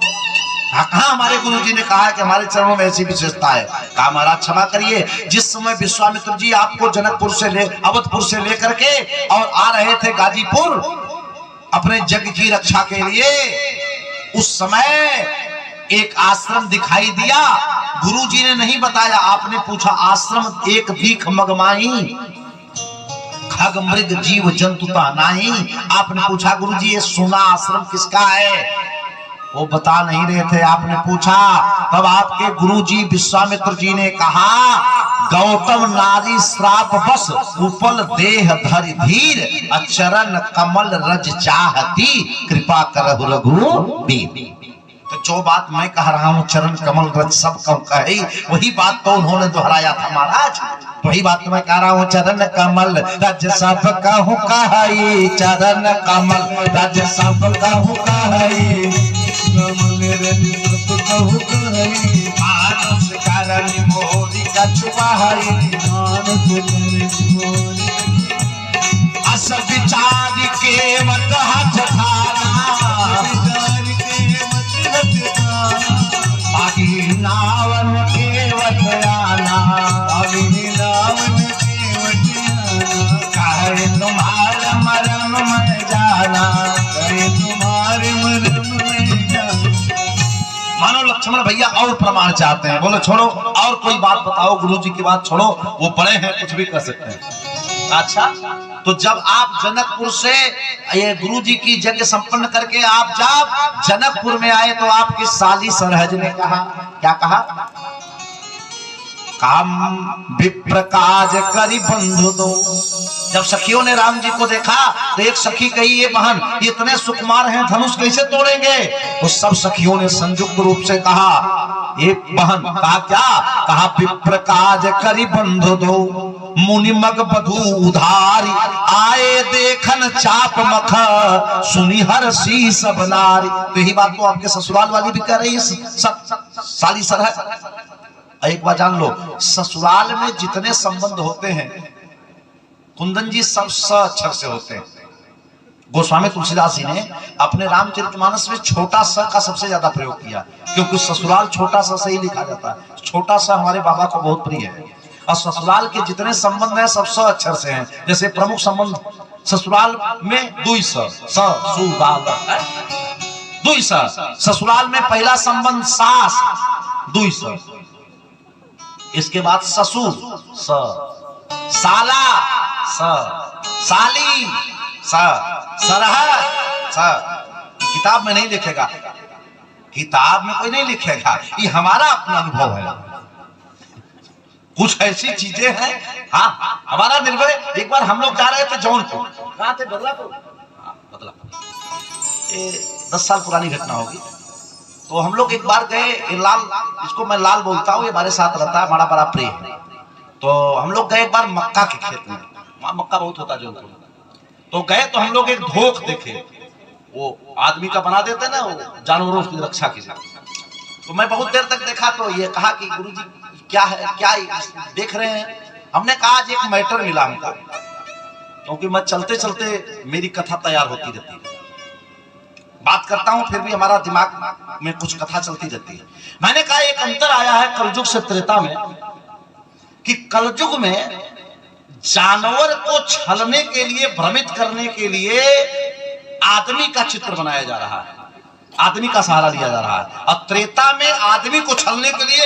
कहा हमारे गुरु जी ने कहा है कि हमारे चरणों में ऐसी विशेषता है। कहा महाराज क्षमा करिए, जिस समय विश्वामित्र जी आपको जनकपुर से अवधपुर से लेकर के और आ रहे थे गाजीपुर अपने जग की रक्षा के लिए, उस समय एक आश्रम दिखाई दिया। गुरु जी ने नहीं बताया, आपने पूछा आश्रम एक दीख मगमाई, खग मृग जीव जंतु नहीं। आपने पूछा गुरु जी ये सोना आश्रम किसका है? वो बता नहीं रहे थे। आपने पूछा, तब आपके गुरुजी विश्वामित्र जी ने कहा गौतम नारी श्राप बस उपल देह धरि धीर, अचरण कमल रज चाहती कृपा करहु रघुवीर। तो जो बात मैं कह रहा हूँ चरण कमल रज सब कम कही, वही बात तो उन्होंने दोहराया था महाराज। वही बात मैं कह रहा हूँ चरण कमल रज सब कहूँ कही, चरण कमल रज सब कहूँ कही, कमल रज सब कहूँ कही, मानस कारण मोरी कछुआई, मानस कारण मोरी अस विचार के मत हाथ धारा, नावन के वटयाना, मानो लक्ष्मण भैया और प्रमाण चाहते हैं, बोलो छोड़ो और कोई बात बताओ, गुरु जी की बात छोड़ो, वो बड़े हैं कुछ भी कर सकते हैं। अच्छा, तो जब आप जनकपुर से ये गुरु जी की यज्ञ संपन्न करके आप जब जनकपुर में आए तो आपकी साली सरहज ने कहा, क्या कहा? काम विप्र काज करी बंधु दो। जब सखियों ने राम जी को देखा तो एक सखी कही, ये बहन ये इतने सुकुमार हैं, धनुष कैसे तोड़ेंगे? तो सब सखियों ने संयुक्त रूप से कहा, ये बहन कहा क्या? कहा विप्र काज करी बंधु दो, मुनि मग बधू उधारी, आए देखन चाप मख, सुनी हर सी सब नारी। तो यही बात तो आपके ससुराल वाली भी कह रही है, साली सरहद। एक बात जान लो, ससुराल में जितने संबंध होते हैं कुंदन जी सब स अक्षर से होते हैं। गोस्वामी तुलसीदास जी ने अपने रामचरितमानस में छोटा स का सबसे ज्यादा प्रयोग किया, क्योंकि ससुराल छोटा स से ही लिखा जाता है। छोटा स हमारे बाबा को बहुत प्रिय है, और ससुराल के जितने संबंध हैं सब स अक्षर से हैं। जैसे प्रमुख संबंध ससुराल में दुई ससुराल, दुई ससुराल में पहला संबंध सास, दुई स। इसके बाद ससुर स, साला स, साली स, सरहद स। किताब में नहीं लिखेगा, किताब में कोई नहीं लिखेगा, ये हमारा अपना अनुभव है। कुछ ऐसी चीजें हैं, हाँ हमारा निर्भय। एक बार हम लोग जा रहे थे जौनपुर, कहाँ थे? बदलापुर, बदलापुर। 10 साल पुरानी घटना होगी। तो हम लोग एक बार गए, लाल, इसको मैं लाल बोलता हूँ, ये हमारे साथ रहता है, हमारा बड़ा प्रिय है। तो हम लोग गए एक बार मक्का के खेत में, वहाँ मक्का बहुत होता है जौनपुर। तो गए तो हम लोग एक धोख देखे, वो आदमी का बना देते ना, वो जानवरों की रक्षा के लिए। तो मैं बहुत देर तक देखा, तो ये कहा कि गुरुजी क्या है, क्या देख रहे हैं? हमने कहा आज एक मैटर मिला हमको, क्योंकि मैं चलते चलते मेरी कथा तैयार होती रहती है, बात करता हूं फिर भी हमारा दिमाग में कुछ कथा चलती रहती है। मैंने कहा एक अंतर आया है कलयुग से त्रेता में, कि कलयुग में जानवर को छलने के लिए, भ्रमित करने के लिए आदमी का चित्र बनाया जा रहा है, आदमी का सहारा लिया जा रहा है। और त्रेता में आदमी को छलने के लिए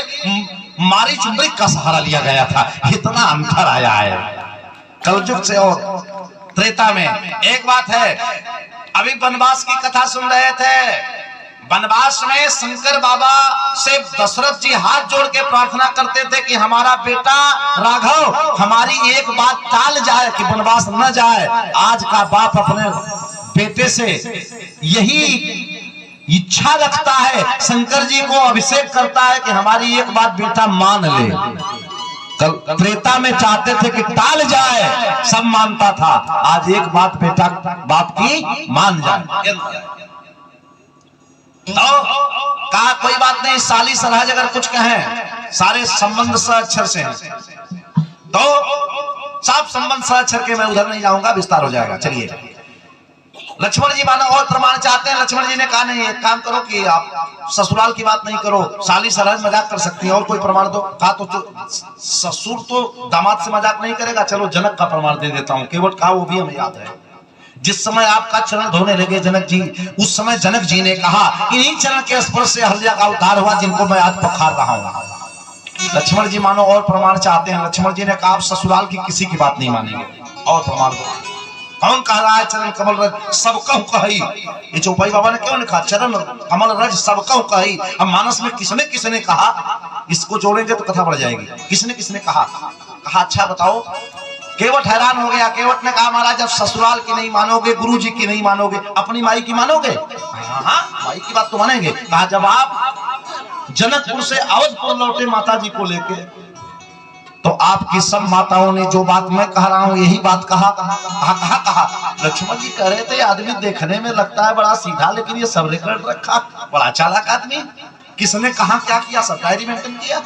मारी चुंबरी का सहारा लिया गया था। इतना अंतर आया है कलयुग से और त्रेता में। एक बात है, अभी वनवास की कथा सुन रहे थे, वनवास में शंकर बाबा से दशरथ जी हाथ जोड़ के प्रार्थना करते थे कि हमारा बेटा राघव हमारी एक बात टाल जाए कि वनवास न जाए। आज का बाप अपने बेटे से यही इच्छा रखता है, शंकर जी को अभिषेक करता है कि हमारी एक बात बेटा मान ले। कल त्रेता में चाहते थे कि टाल जाए, सब मानता था, आज एक बात बेटा बाप की मान जाए। तो कहा कोई बात नहीं, साली सरहज अगर कुछ कहें, सारे संबंध स अक्षर से हैं, तो सब संबंध स अक्षर के, मैं उधर नहीं जाऊंगा, विस्तार हो जाएगा। चलिए, लक्ष्मण जी मानो और प्रमाण चाहते हैं। लक्ष्मण जी ने कहा नहीं, एक काम करो कि आप ससुराल की बात नहीं करो, साली सरहज मजाक कर सकती है, और कोई प्रमाण दो। कहा तो ससुर तो दामाद से मजाक नहीं करेगा, चलो जनक का प्रमाण दे देता हूँ। केवट कहा वो भी हमें याद है, जिस समय आपका चरण धोने लगे जनक जी, उस समय जनक जी ने कहा इन्हीं चरण के स्पर्श से अहल्या का उद्धार हुआ, जिनको मैं आज पखार रहा हूँ। लक्ष्मण जी मानो और प्रमाण चाहते हैं। लक्ष्मण जी ने कहा आप ससुराल की किसी की बात नहीं मानेंगे, और प्रमाण दो। कौन कह रहा है चरण कमल रज सब कहूं कही? ये चौपाई बाबा ने क्यों लिखा चरण कमल रज सब कहूं कही? अब मानस में किसने किसने कहा, इसको जोड़ेंगे तो कथा बढ़ जाएगी। किसने किसने कहा? कहा अच्छा बताओ। केवट हैरान हो गया। केवट ने कहा महाराज जब ससुराल की नहीं मानोगे, गुरु जी की नहीं मानोगे, अपनी माई की मानोगे? हाँ माई की बात तो मानेंगे। कहा जब आप जनकपुर से अवधपुर लौटे माता जी को लेके, तो आपकी सब माताओं ने जो बात मैं कह रहा हूं यही बात कहा। कहा लक्ष्मण जी कह रहे थे आदमी देखने में लगता है बड़ा सीधा, लेकिन ये सब रिकॉर्ड रखा, बड़ा चालाक आदमी। किसने कहा क्या किया, सब डायरी मेंटेन किया।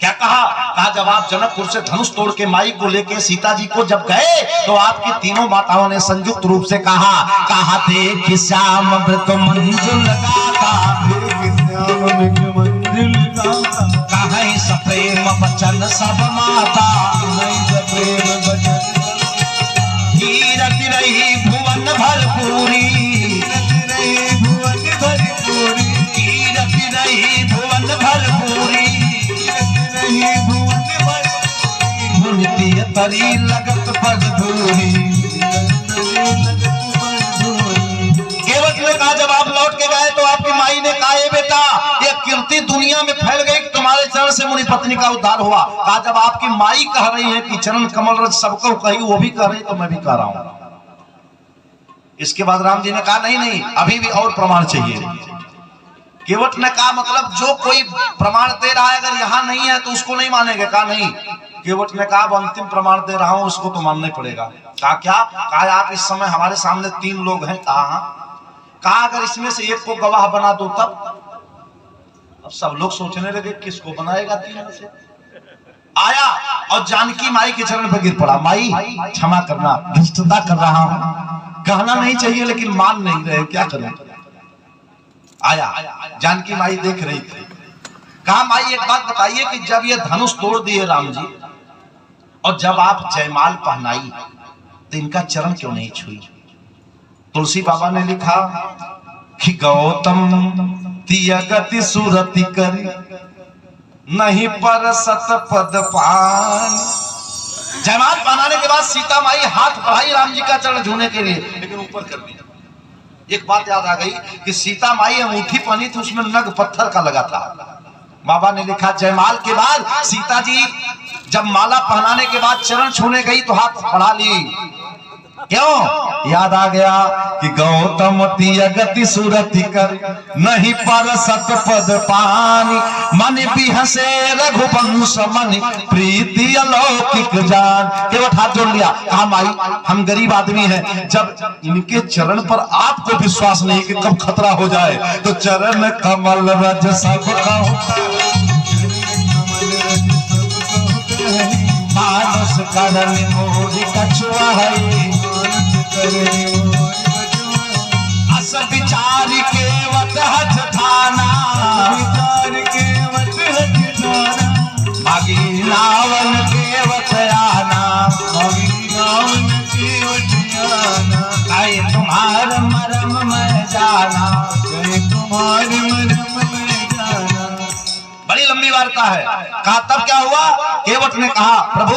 क्या कहा? कहा जब आप जनकपुर से धनुष तोड़ के माई को लेके सीता जी को जब गए, तो आपकी तीनों माताओं ने संयुक्त रूप से कहा देख श्याम व्रत मंजुल कहीं सप्रेम बचन सब माता, कीरति रही भुवन भरपूरी, सरी लगत पग धूरी, केवट ने कहा जब आप लौट के गए तो आपकी माई ने कहा ए बेटा ये कीर्ति दुनिया में फैल गई कि तुम्हारे चरण से मुनि पत्नी का उद्धार हुआ। कहा जब आपकी माई कह रही है कि चरण कमल रज सबको कही, वो भी कह रही तो मैं भी कह रहा हूं। इसके बाद राम जी ने कहा नहीं नहीं अभी भी और प्रमाण चाहिए। केवट ने कहा मतलब जो कोई प्रमाण दे रहा है अगर यहाँ नहीं है तो उसको नहीं मानेंगे। कहा नहीं। केवट ने कहा अंतिम प्रमाण दे रहा हूं उसको तो मानना ही पड़ेगा। कहा क्या? कहा आप इस समय हमारे सामने 3 लोग हैं। कहा अगर इसमें से एक को गवाह बना दो तब। अब सब लोग सोचने लगे किसको बनाएगा 3 में से। आया और जानकी माई के चरण पर गिर पड़ा। माई क्षमा करना, धृष्टता कर रहा हूं, कहना नहीं चाहिए लेकिन मान नहीं रहे, क्या करें। आया जानकी माई देख रही थी। कहा माई एक बात बताइए कि जब ये धनुष तोड़ दिए राम जी और जब आप जयमाल पहनाई तो इनका चरण क्यों नहीं छुई? तुलसी बाबा ने लिखा कि गौतम तियगति सुरति करी नहीं पर सत पद पान। जयमाल पहनाने के बाद सीता माई हाथ बढ़ाई राम जी का चरण छूने के लिए, लेकिन ऊपर कर दिया। एक बात याद आ गई कि सीता माई अंगूठी पहनी थी उसमें नग पत्थर का लगा था। बाबा ने लिखा जयमाल के बाद सीता जी जब माला पहनाने के बाद चरण छूने गई तो हाथ बढ़ा ली। क्यों? याद आ गया कि गौतम तियगति सुरति कर नहीं पर सतपद पानी मन बिहसे रघुवंश मन प्रीति अलौकिक जान। केवट हाथ जोड़ लिया। कहा माई हम गरीब आदमी हैं, जब इनके चरण पर आपको विश्वास नहीं कि कब खतरा हो जाए तो चरण कमल रज सब मानस करन मोरी कछुआ है अस विचार के वत हथ थाना मागी नावन के वत आना आए तुम्हार मरम में जाना बड़ी लंबी वार्ता है। कहा तब क्या हुआ? केवट ने कहा प्रभु,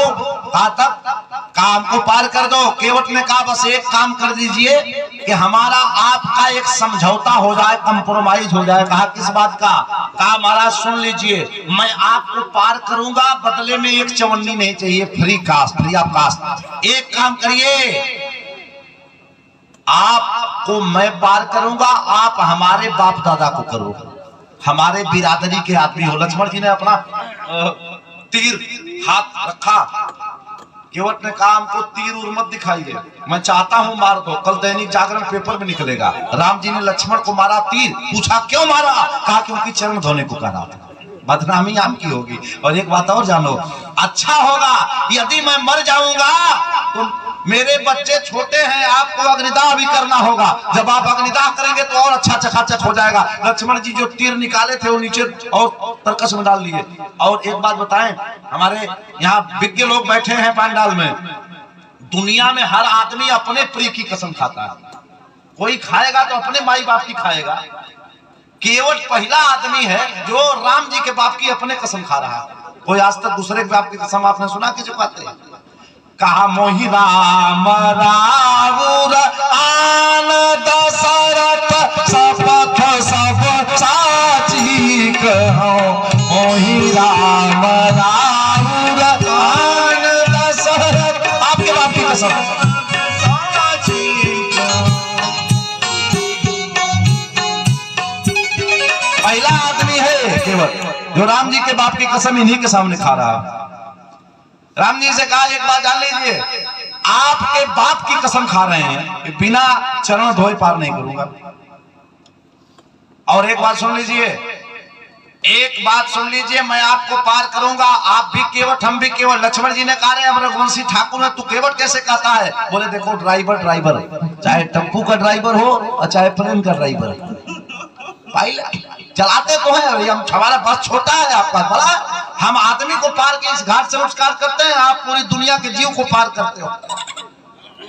कहा तब काम को पार कर दो। केवट ने कहा बस एक काम कर दीजिए कि हमारा आपका एक समझौता हो जाए, कंप्रोमाइज हो जाए। कहा किस बात का? कहा महाराज सुन लीजिए मैं आपको पार करूंगा, बदले में एक चवन्नी नहीं चाहिए, फ्री ऑफ कास्ट। एक काम करिए आपको मैं पार करूंगा, आप हमारे बाप दादा को करो, हमारे बिरादरी के आदमी हो। लक्ष्मण जी ने अपना तीर हाथ रखा। केवट ने कहा हमको तीर उर मत दिखाइए, मैं चाहता हूं मार दो, कल दैनिक जागरण पेपर में निकलेगा। राम जी ने लक्ष्मण को मारा तीर। पूछा क्यों मारा? कहा क्योंकि चरण धोने को कहा था, बदनामी आपकी होगी। और एक बात और जानो, अच्छा होगा यदि मैं मर जाऊंगा तो मेरे बच्चे छोटे हैं, आपको अग्निदाह भी करना होगा। जब आप अग्निदाह करेंगे तो और अच्छा चकाचक हो जाएगा। लक्ष्मण जी जो तीर निकाले थे वो नीचे और तरकस में डाल लिए। और एक बात बताएं, हमारे यहाँ विज्ञ लोग बैठे हैं पंडाल में, दुनिया में हर आदमी अपने प्रिय की कसम खाता है। कोई खाएगा तो अपने माई बाप की खाएगा। केवट पहला आदमी है जो राम जी के बाप की अपने कसम खा रहा है। कोई आज तक दूसरे के बाप की कसम आपने सुना कि जो खाते हैं? कहा मोहि राम रावुर आन दशरथ शपथ सब साची कहो। मोहि राम रावुर आन दशरथ, आपके बाप की कसम। पहला आदमी है केवट जो राम जी के बाप की कसम इन्हीं के सामने खा रहा है। राम जी से कहा एक बात जान लीजिए, आपके बाप की कसम खा रहे हैं बिना चरण धोए पार नहीं करूंगा। और एक बात सुन लीजिए, एक बात सुन लीजिए, मैं आपको पार करूंगा। आप भी केवट हम भी केवट। लक्ष्मण जी ने कहा रे हम रघुवंशी ठाकुर है, तू केवट कैसे कहता है? बोले देखो ड्राइवर चाहे टेम्पू का ड्राइवर हो और चाहे प्लेन का ड्राइवर, पायलट चलाते तो हैं। हमारा बस छोटा है, आपका बड़ा है। हम आदमी को पार के इस घाट से नमस्कार करते हैं, आप पूरी दुनिया के जीव को पार करते हो।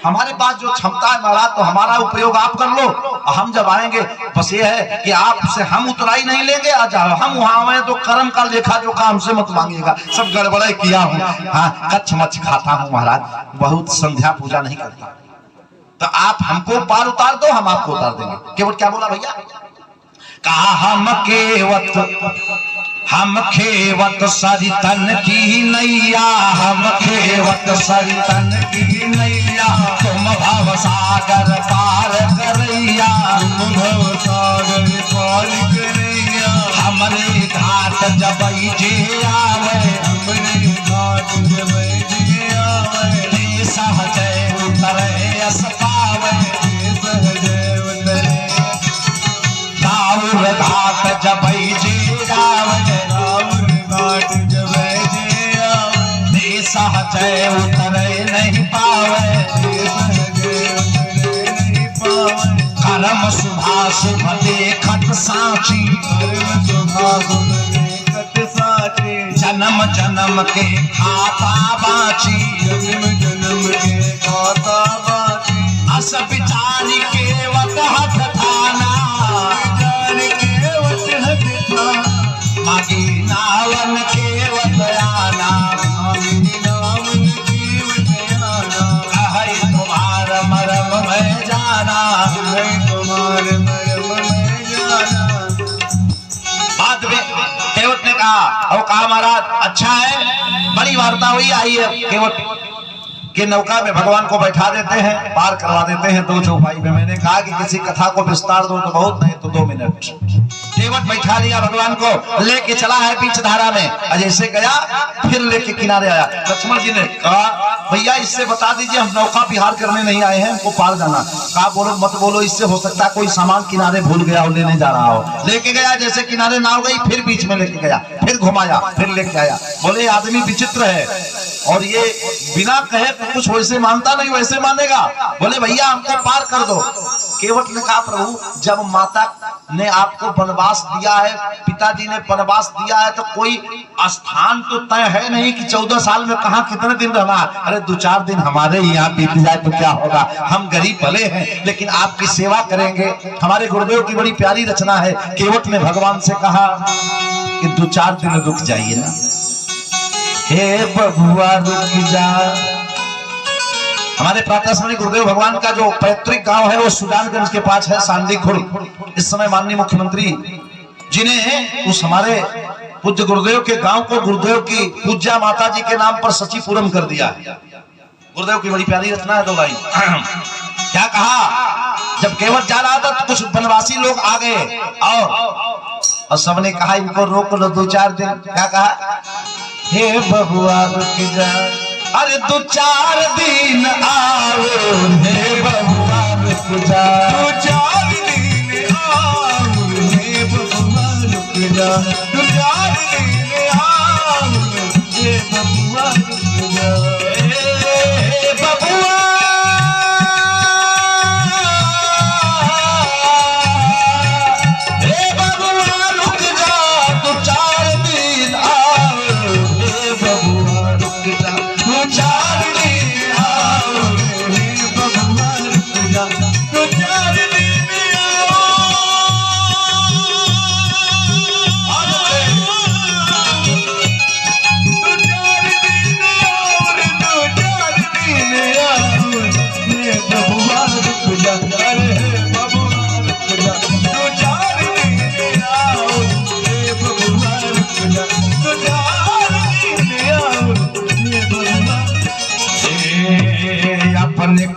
हमारे पास जो क्षमता है महाराज, तो हमारा उपयोग आप कर लो, हम जब आएंगे बस ये है कि आपसे हम उतराई नहीं लेंगे, आज हम वहां आए तो कर्म का लेखा जो काम से मत मांगिएगा, सब गड़बड़े किया हूँ, हाँ कच्छ मच्छ खाता हूँ महाराज, बहुत संध्या पूजा नहीं करता, तो आप हमको पार उतार दो, हम आपको उतार देंगे। केवट क्या बोला भैया, कहा हम खेवत सरितन की नैया, हम खेवत सरितन की नैया, तुम भव सागर पार करैया, तुम भव सागर पार करैया, हमरे घाट जबई जे आवे, हमरे घाट जबई जे आवे, सहजय उतरे अस पावे, सहजय उतरे राउर घाट जबई जे आवे, सहजय उतरे नहीं पावे, कर्म शुभा शुभ देखत साची, जन्म जन्म के खाता बाची, अस विचारी केवट हठ थाना, मागी नावन केवट आना, केवट ने कहा महाराज अच्छा है, बड़ी वार्ता हुई, आइए केवट के नौका में भगवान को बैठा देते हैं, पार करवा देते हैं 2 चौपाई में। मैंने कहा कि किसी कथा को विस्तार दो तो बहुत, नहीं तो 2 मिनट। केवट बैठा लिया भगवान को, लेके चला है बीच धारा में, जैसे गया फिर लेके किनारे आया। लक्ष्मण जी ने कहा भैया इससे बता दीजिए, हम नौका विहार करने नहीं आए हैं, हमको पार जाना। कहा बोलो मत बोलो, इससे हो सकता है कोई सामान किनारे भूल गया हो, लेने जा रहा हो। लेके गया, जैसे किनारे नाव गई, फिर बीच में लेके गया, फिर घुमाया, फिर लेके आया। बोले आदमी विचित्र है, और ये बिना कहे तो कुछ वैसे मानता नहीं वैसे मानेगा। बोले भैया हमको पार कर दो। केवट ने कहा प्रभु जब माता ने आपको वनवास दिया है, पिताजी ने वनवास दिया है, तो कोई स्थान तो तय है नहीं कि 14 साल में कहाँ कितने दिन रहना। अरे 2-4 दिन हमारे यहाँ बीत जाए तो क्या होगा, हम गरीब भले हैं लेकिन आपकी सेवा करेंगे। हमारे गुरुदेव की बड़ी प्यारी रचना है। केवट ने भगवान से कहा कि 2-4 दिन रुक जाइए ना, हे बबुआ रुक जा। हमारे प्रातःस्मरणीय गुरुदेव भगवान का जो पैतृक गांव है वो सुजानगंज के पास है, सांदी खुर्द। इस समय माननीय मुख्यमंत्री जिन्हें उस हमारे पूज्य गुरुदेव के गांव को गुरुदेव की पूज्या माता जी के नाम पर सचीपुरम कर दिया है। गुरुदेव की बड़ी प्यारी रचना है 2 लाइन। क्या कहा, जब केवट जा रहा था तो कुछ वनवासी लोग आ गए और सबने कहा इनको रोक लो 2-4 दिन। क्या कहा, हे बबुआ रुक जा, अरे 2-4 दिन आओ, हे बबुआ रुक जा, 2-4 दिन आओ, हे बबुआ रुक जा, 2-4 दिन आओ, हे बबुआ रुक जा, हे बबुआ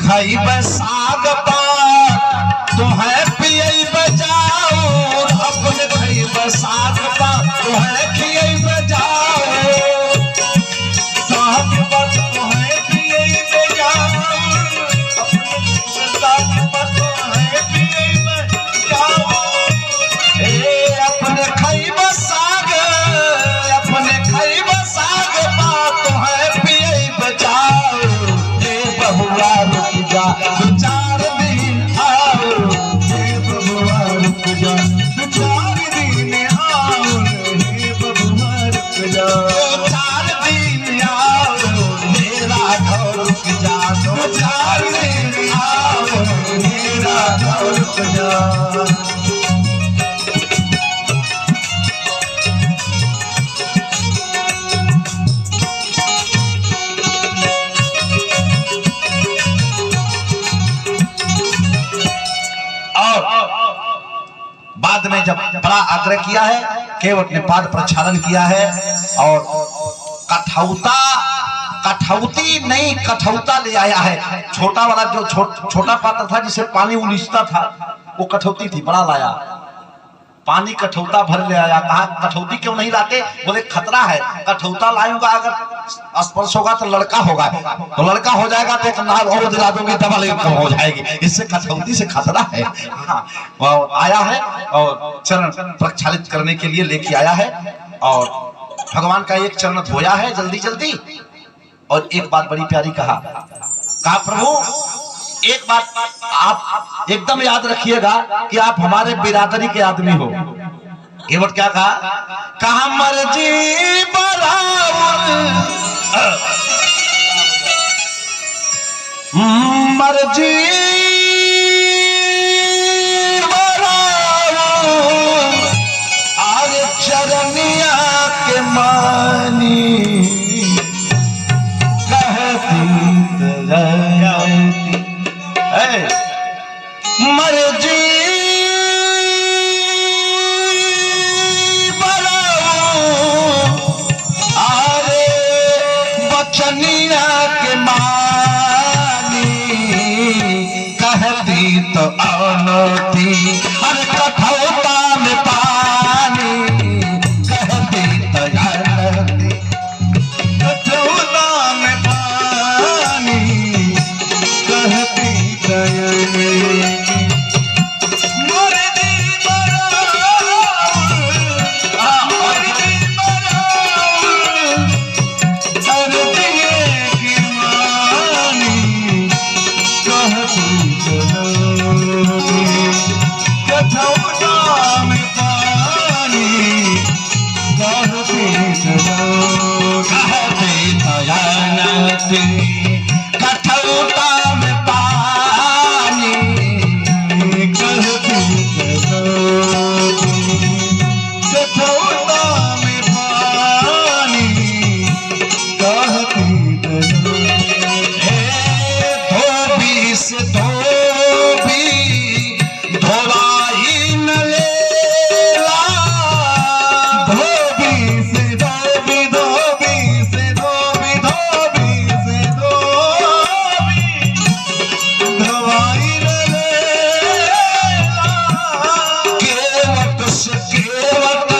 खाई साग पात तो है पियई बजाओ, अपने खाई साग पात तो है खियई बजाओ, साग पात तो है पियई बजाओ, अपने साग पात तो है पियई बजाओ, अपने खाई साग, अपने खाई साग पात तो है पियई बजाओ, बबुआ रुक जा 2-4 दिन आओ, हे बबुआ रुक जा 2-4 दिन आओ, बड़ा आग्रह किया है, केवट ने पाद प्रक्षालन किया है और कठौती नहीं कठौता ले आया है। छोटा वाला जो छोटा पात्र था जिसे पानी उलीचता था वो कठौती थी, बड़ा लाया, पानी कठौता भर ले आया। कहा कठौती क्यों नहीं लाते? बोले खतरा है, कठौता लाऊंगा अगर स्पर्श होगा तो लड़का होगा, तो लड़का हो जाएगा तो एक नाव और दिला दूंगी डबल इनकम हो जाएगी, इससे कठौती से खतरा है। हाँ, आया है और चरण प्रक्षालित करने के लिए लेके आया है और भगवान का एक चरण धोया है जल्दी जल्दी। और एक बात बड़ी प्यारी कहा प्रभु एक बात आप एकदम याद रखिएगा कि आप हमारे बिरादरी के आदमी हो। ये बात क्या कहा मर्जी मर्जी आज चरनिया के मानी मर्जी आरे बचनिया के मानी कहती तो अनोती अरे कठौता में पानी कहती तो अनोती कठौता में पानी कहती तो कठौता में पानी कठौता में पानी धोबी से धोबी धोवाई न लेला धोबी से धोबी धोबी से धोबी धोबी से धोबी धोवाई न लेला केवट से केवट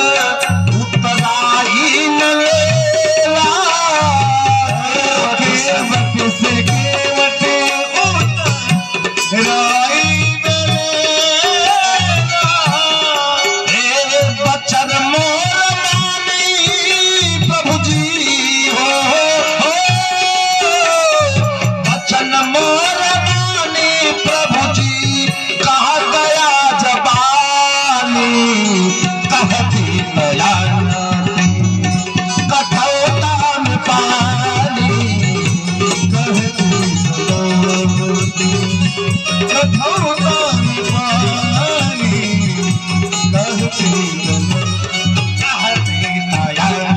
उतराई न लेला केवट से केवट उतराई न लेला हे बचन मोर मानी प्रभु जी हो बचन मोर मानी प्रभु जी कहा गया जबानी कहती बयानी कठौता में पानी कहती सलोती कठौता में पानी कहती बयानी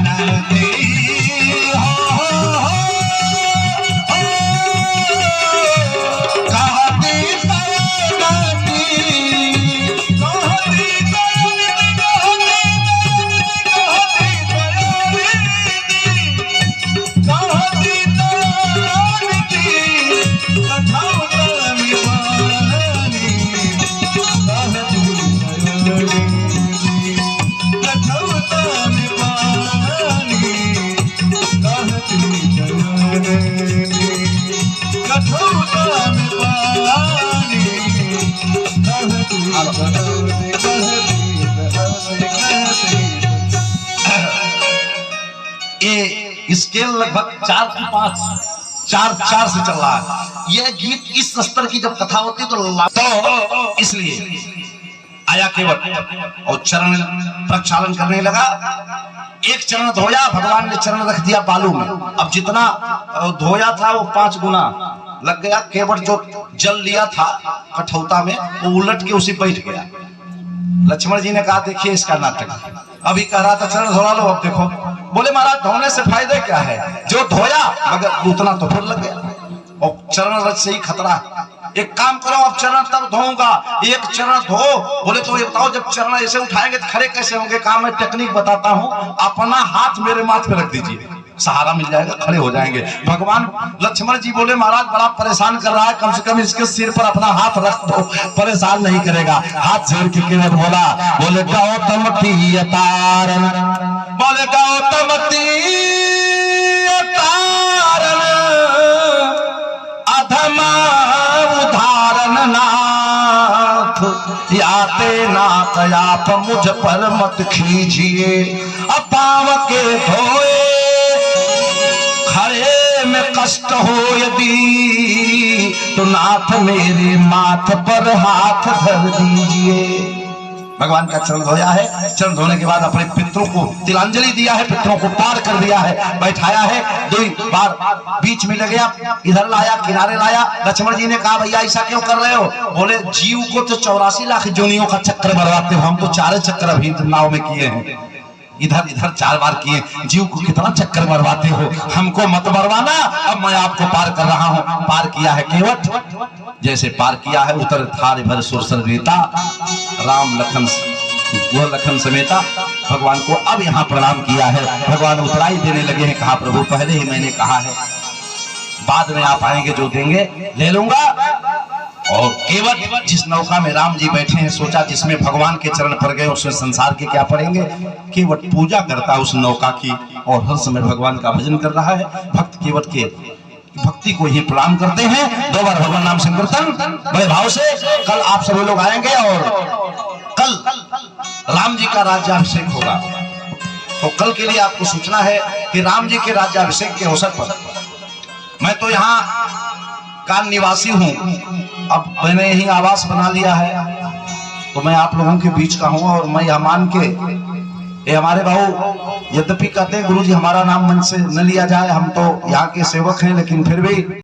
ये स्केल लगभग 4 की 5 4 से चल रहा है। यह गीत इस स्तर की जब कथा होती तो इसलिए आया केवट और चरण प्रक्षालन करने लगा। एक चरण धोया, भगवान ने चरण रख दिया बालू में। अब जितना धोया था वो 5 गुना लग गया। केवट जो जल लिया था कठौता में वो उलट के उसी बैठ गया। लक्ष्मण जी ने कहा देखिए इसका नाटक। अभी कह रहा था चरण धोला लो, अब देखो। बोले महाराज धोने से फायदे क्या है, जो धोया मगर उतना तो फिर लग गया और चरण रज से ही खतरा है। एक काम करो, अब चरण तब धोऊंगा, एक चरण धो। बोले तो ये बताओ, जब चरण ऐसे उठाएंगे तो खड़े कैसे होंगे? काम मैं टेक्निक बताता हूँ, अपना हाथ मेरे माथ पे रख दीजिए, सहारा मिल जाएगा, खड़े हो जाएंगे। भगवान लक्ष्मण जी बोले महाराज बड़ा परेशान कर रहा है, कम से कम इसके सिर पर अपना हाथ रख दो, परेशान नहीं करेगा। हाथ जोड़ के केवल बोला, बोले गौतम तीय तारण, बोले गौतम तीय तारण, अधमा उदाहरण नाथ, याते नाथ आप मुझ पर मत खींचिए, अपाव के धोए खड़े में कष्ट हो यदि, तो नाथ मेरे माथ पर हाथ धर दीजिए। भगवान का चरण धोया है, चरण धोने के बाद अपने पितरों को तिलांजलि दिया है, पितरों को पार कर दिया है, बैठाया है, 2 बार बीच में लग गया, इधर लाया, किनारे लाया। लक्ष्मण जी ने कहा भैया ऐसा क्यों कर रहे हो? बोले जीव को तो 84 लाख जोनियों का चक्कर मरवाते हो, हम तो 4 चक्कर अभी नाव में किए हैं, इधर इधर 4 बार किए, जीव को कितना चक्कर मरवाते हो, हमको मत मरवाना, अब मैं आपको पार कर रहा हूं। पार किया है केवट, जैसे पार किया है, उतर थारे भर सुरसर रीता, राम लखन वो लखन समेता। भगवान को अब यहाँ प्रणाम किया है, भगवान उतराई देने लगे हैं। कहा प्रभु पहले ही मैंने कहा है, बाद में आप आएंगे जो देंगे ले लूंगा। और केवट जिस नौका में राम जी बैठे हैं, सोचा जिसमें भगवान के चरण पड़ गए उसमें संसार के क्या पड़ेंगे। केवट पूजा करता है उस नौका की, और हर समय भगवान का भजन कर रहा है। भक्त केवट के भक्ति को ही प्रणाम करते हैं। 2 बार भगवान नाम संकीर्तन बड़े भाव से। कल आप सभी लोग आएंगे और कल राम जी का राज्याभिषेक होगा। तो कल के लिए आपको सूचना है कि राम जी के राज्याभिषेक के अवसर पर मैं तो यहाँ का निवासी हूँ, अब मैंने यही आवास बना लिया है, तो मैं आप लोगों के बीच का हूँ। और मैं यह मान के, ये हमारे भाऊ यद्यपि कहते हैं गुरु जी हमारा नाम मन से न लिया जाए, हम तो यहाँ के सेवक हैं, लेकिन फिर भी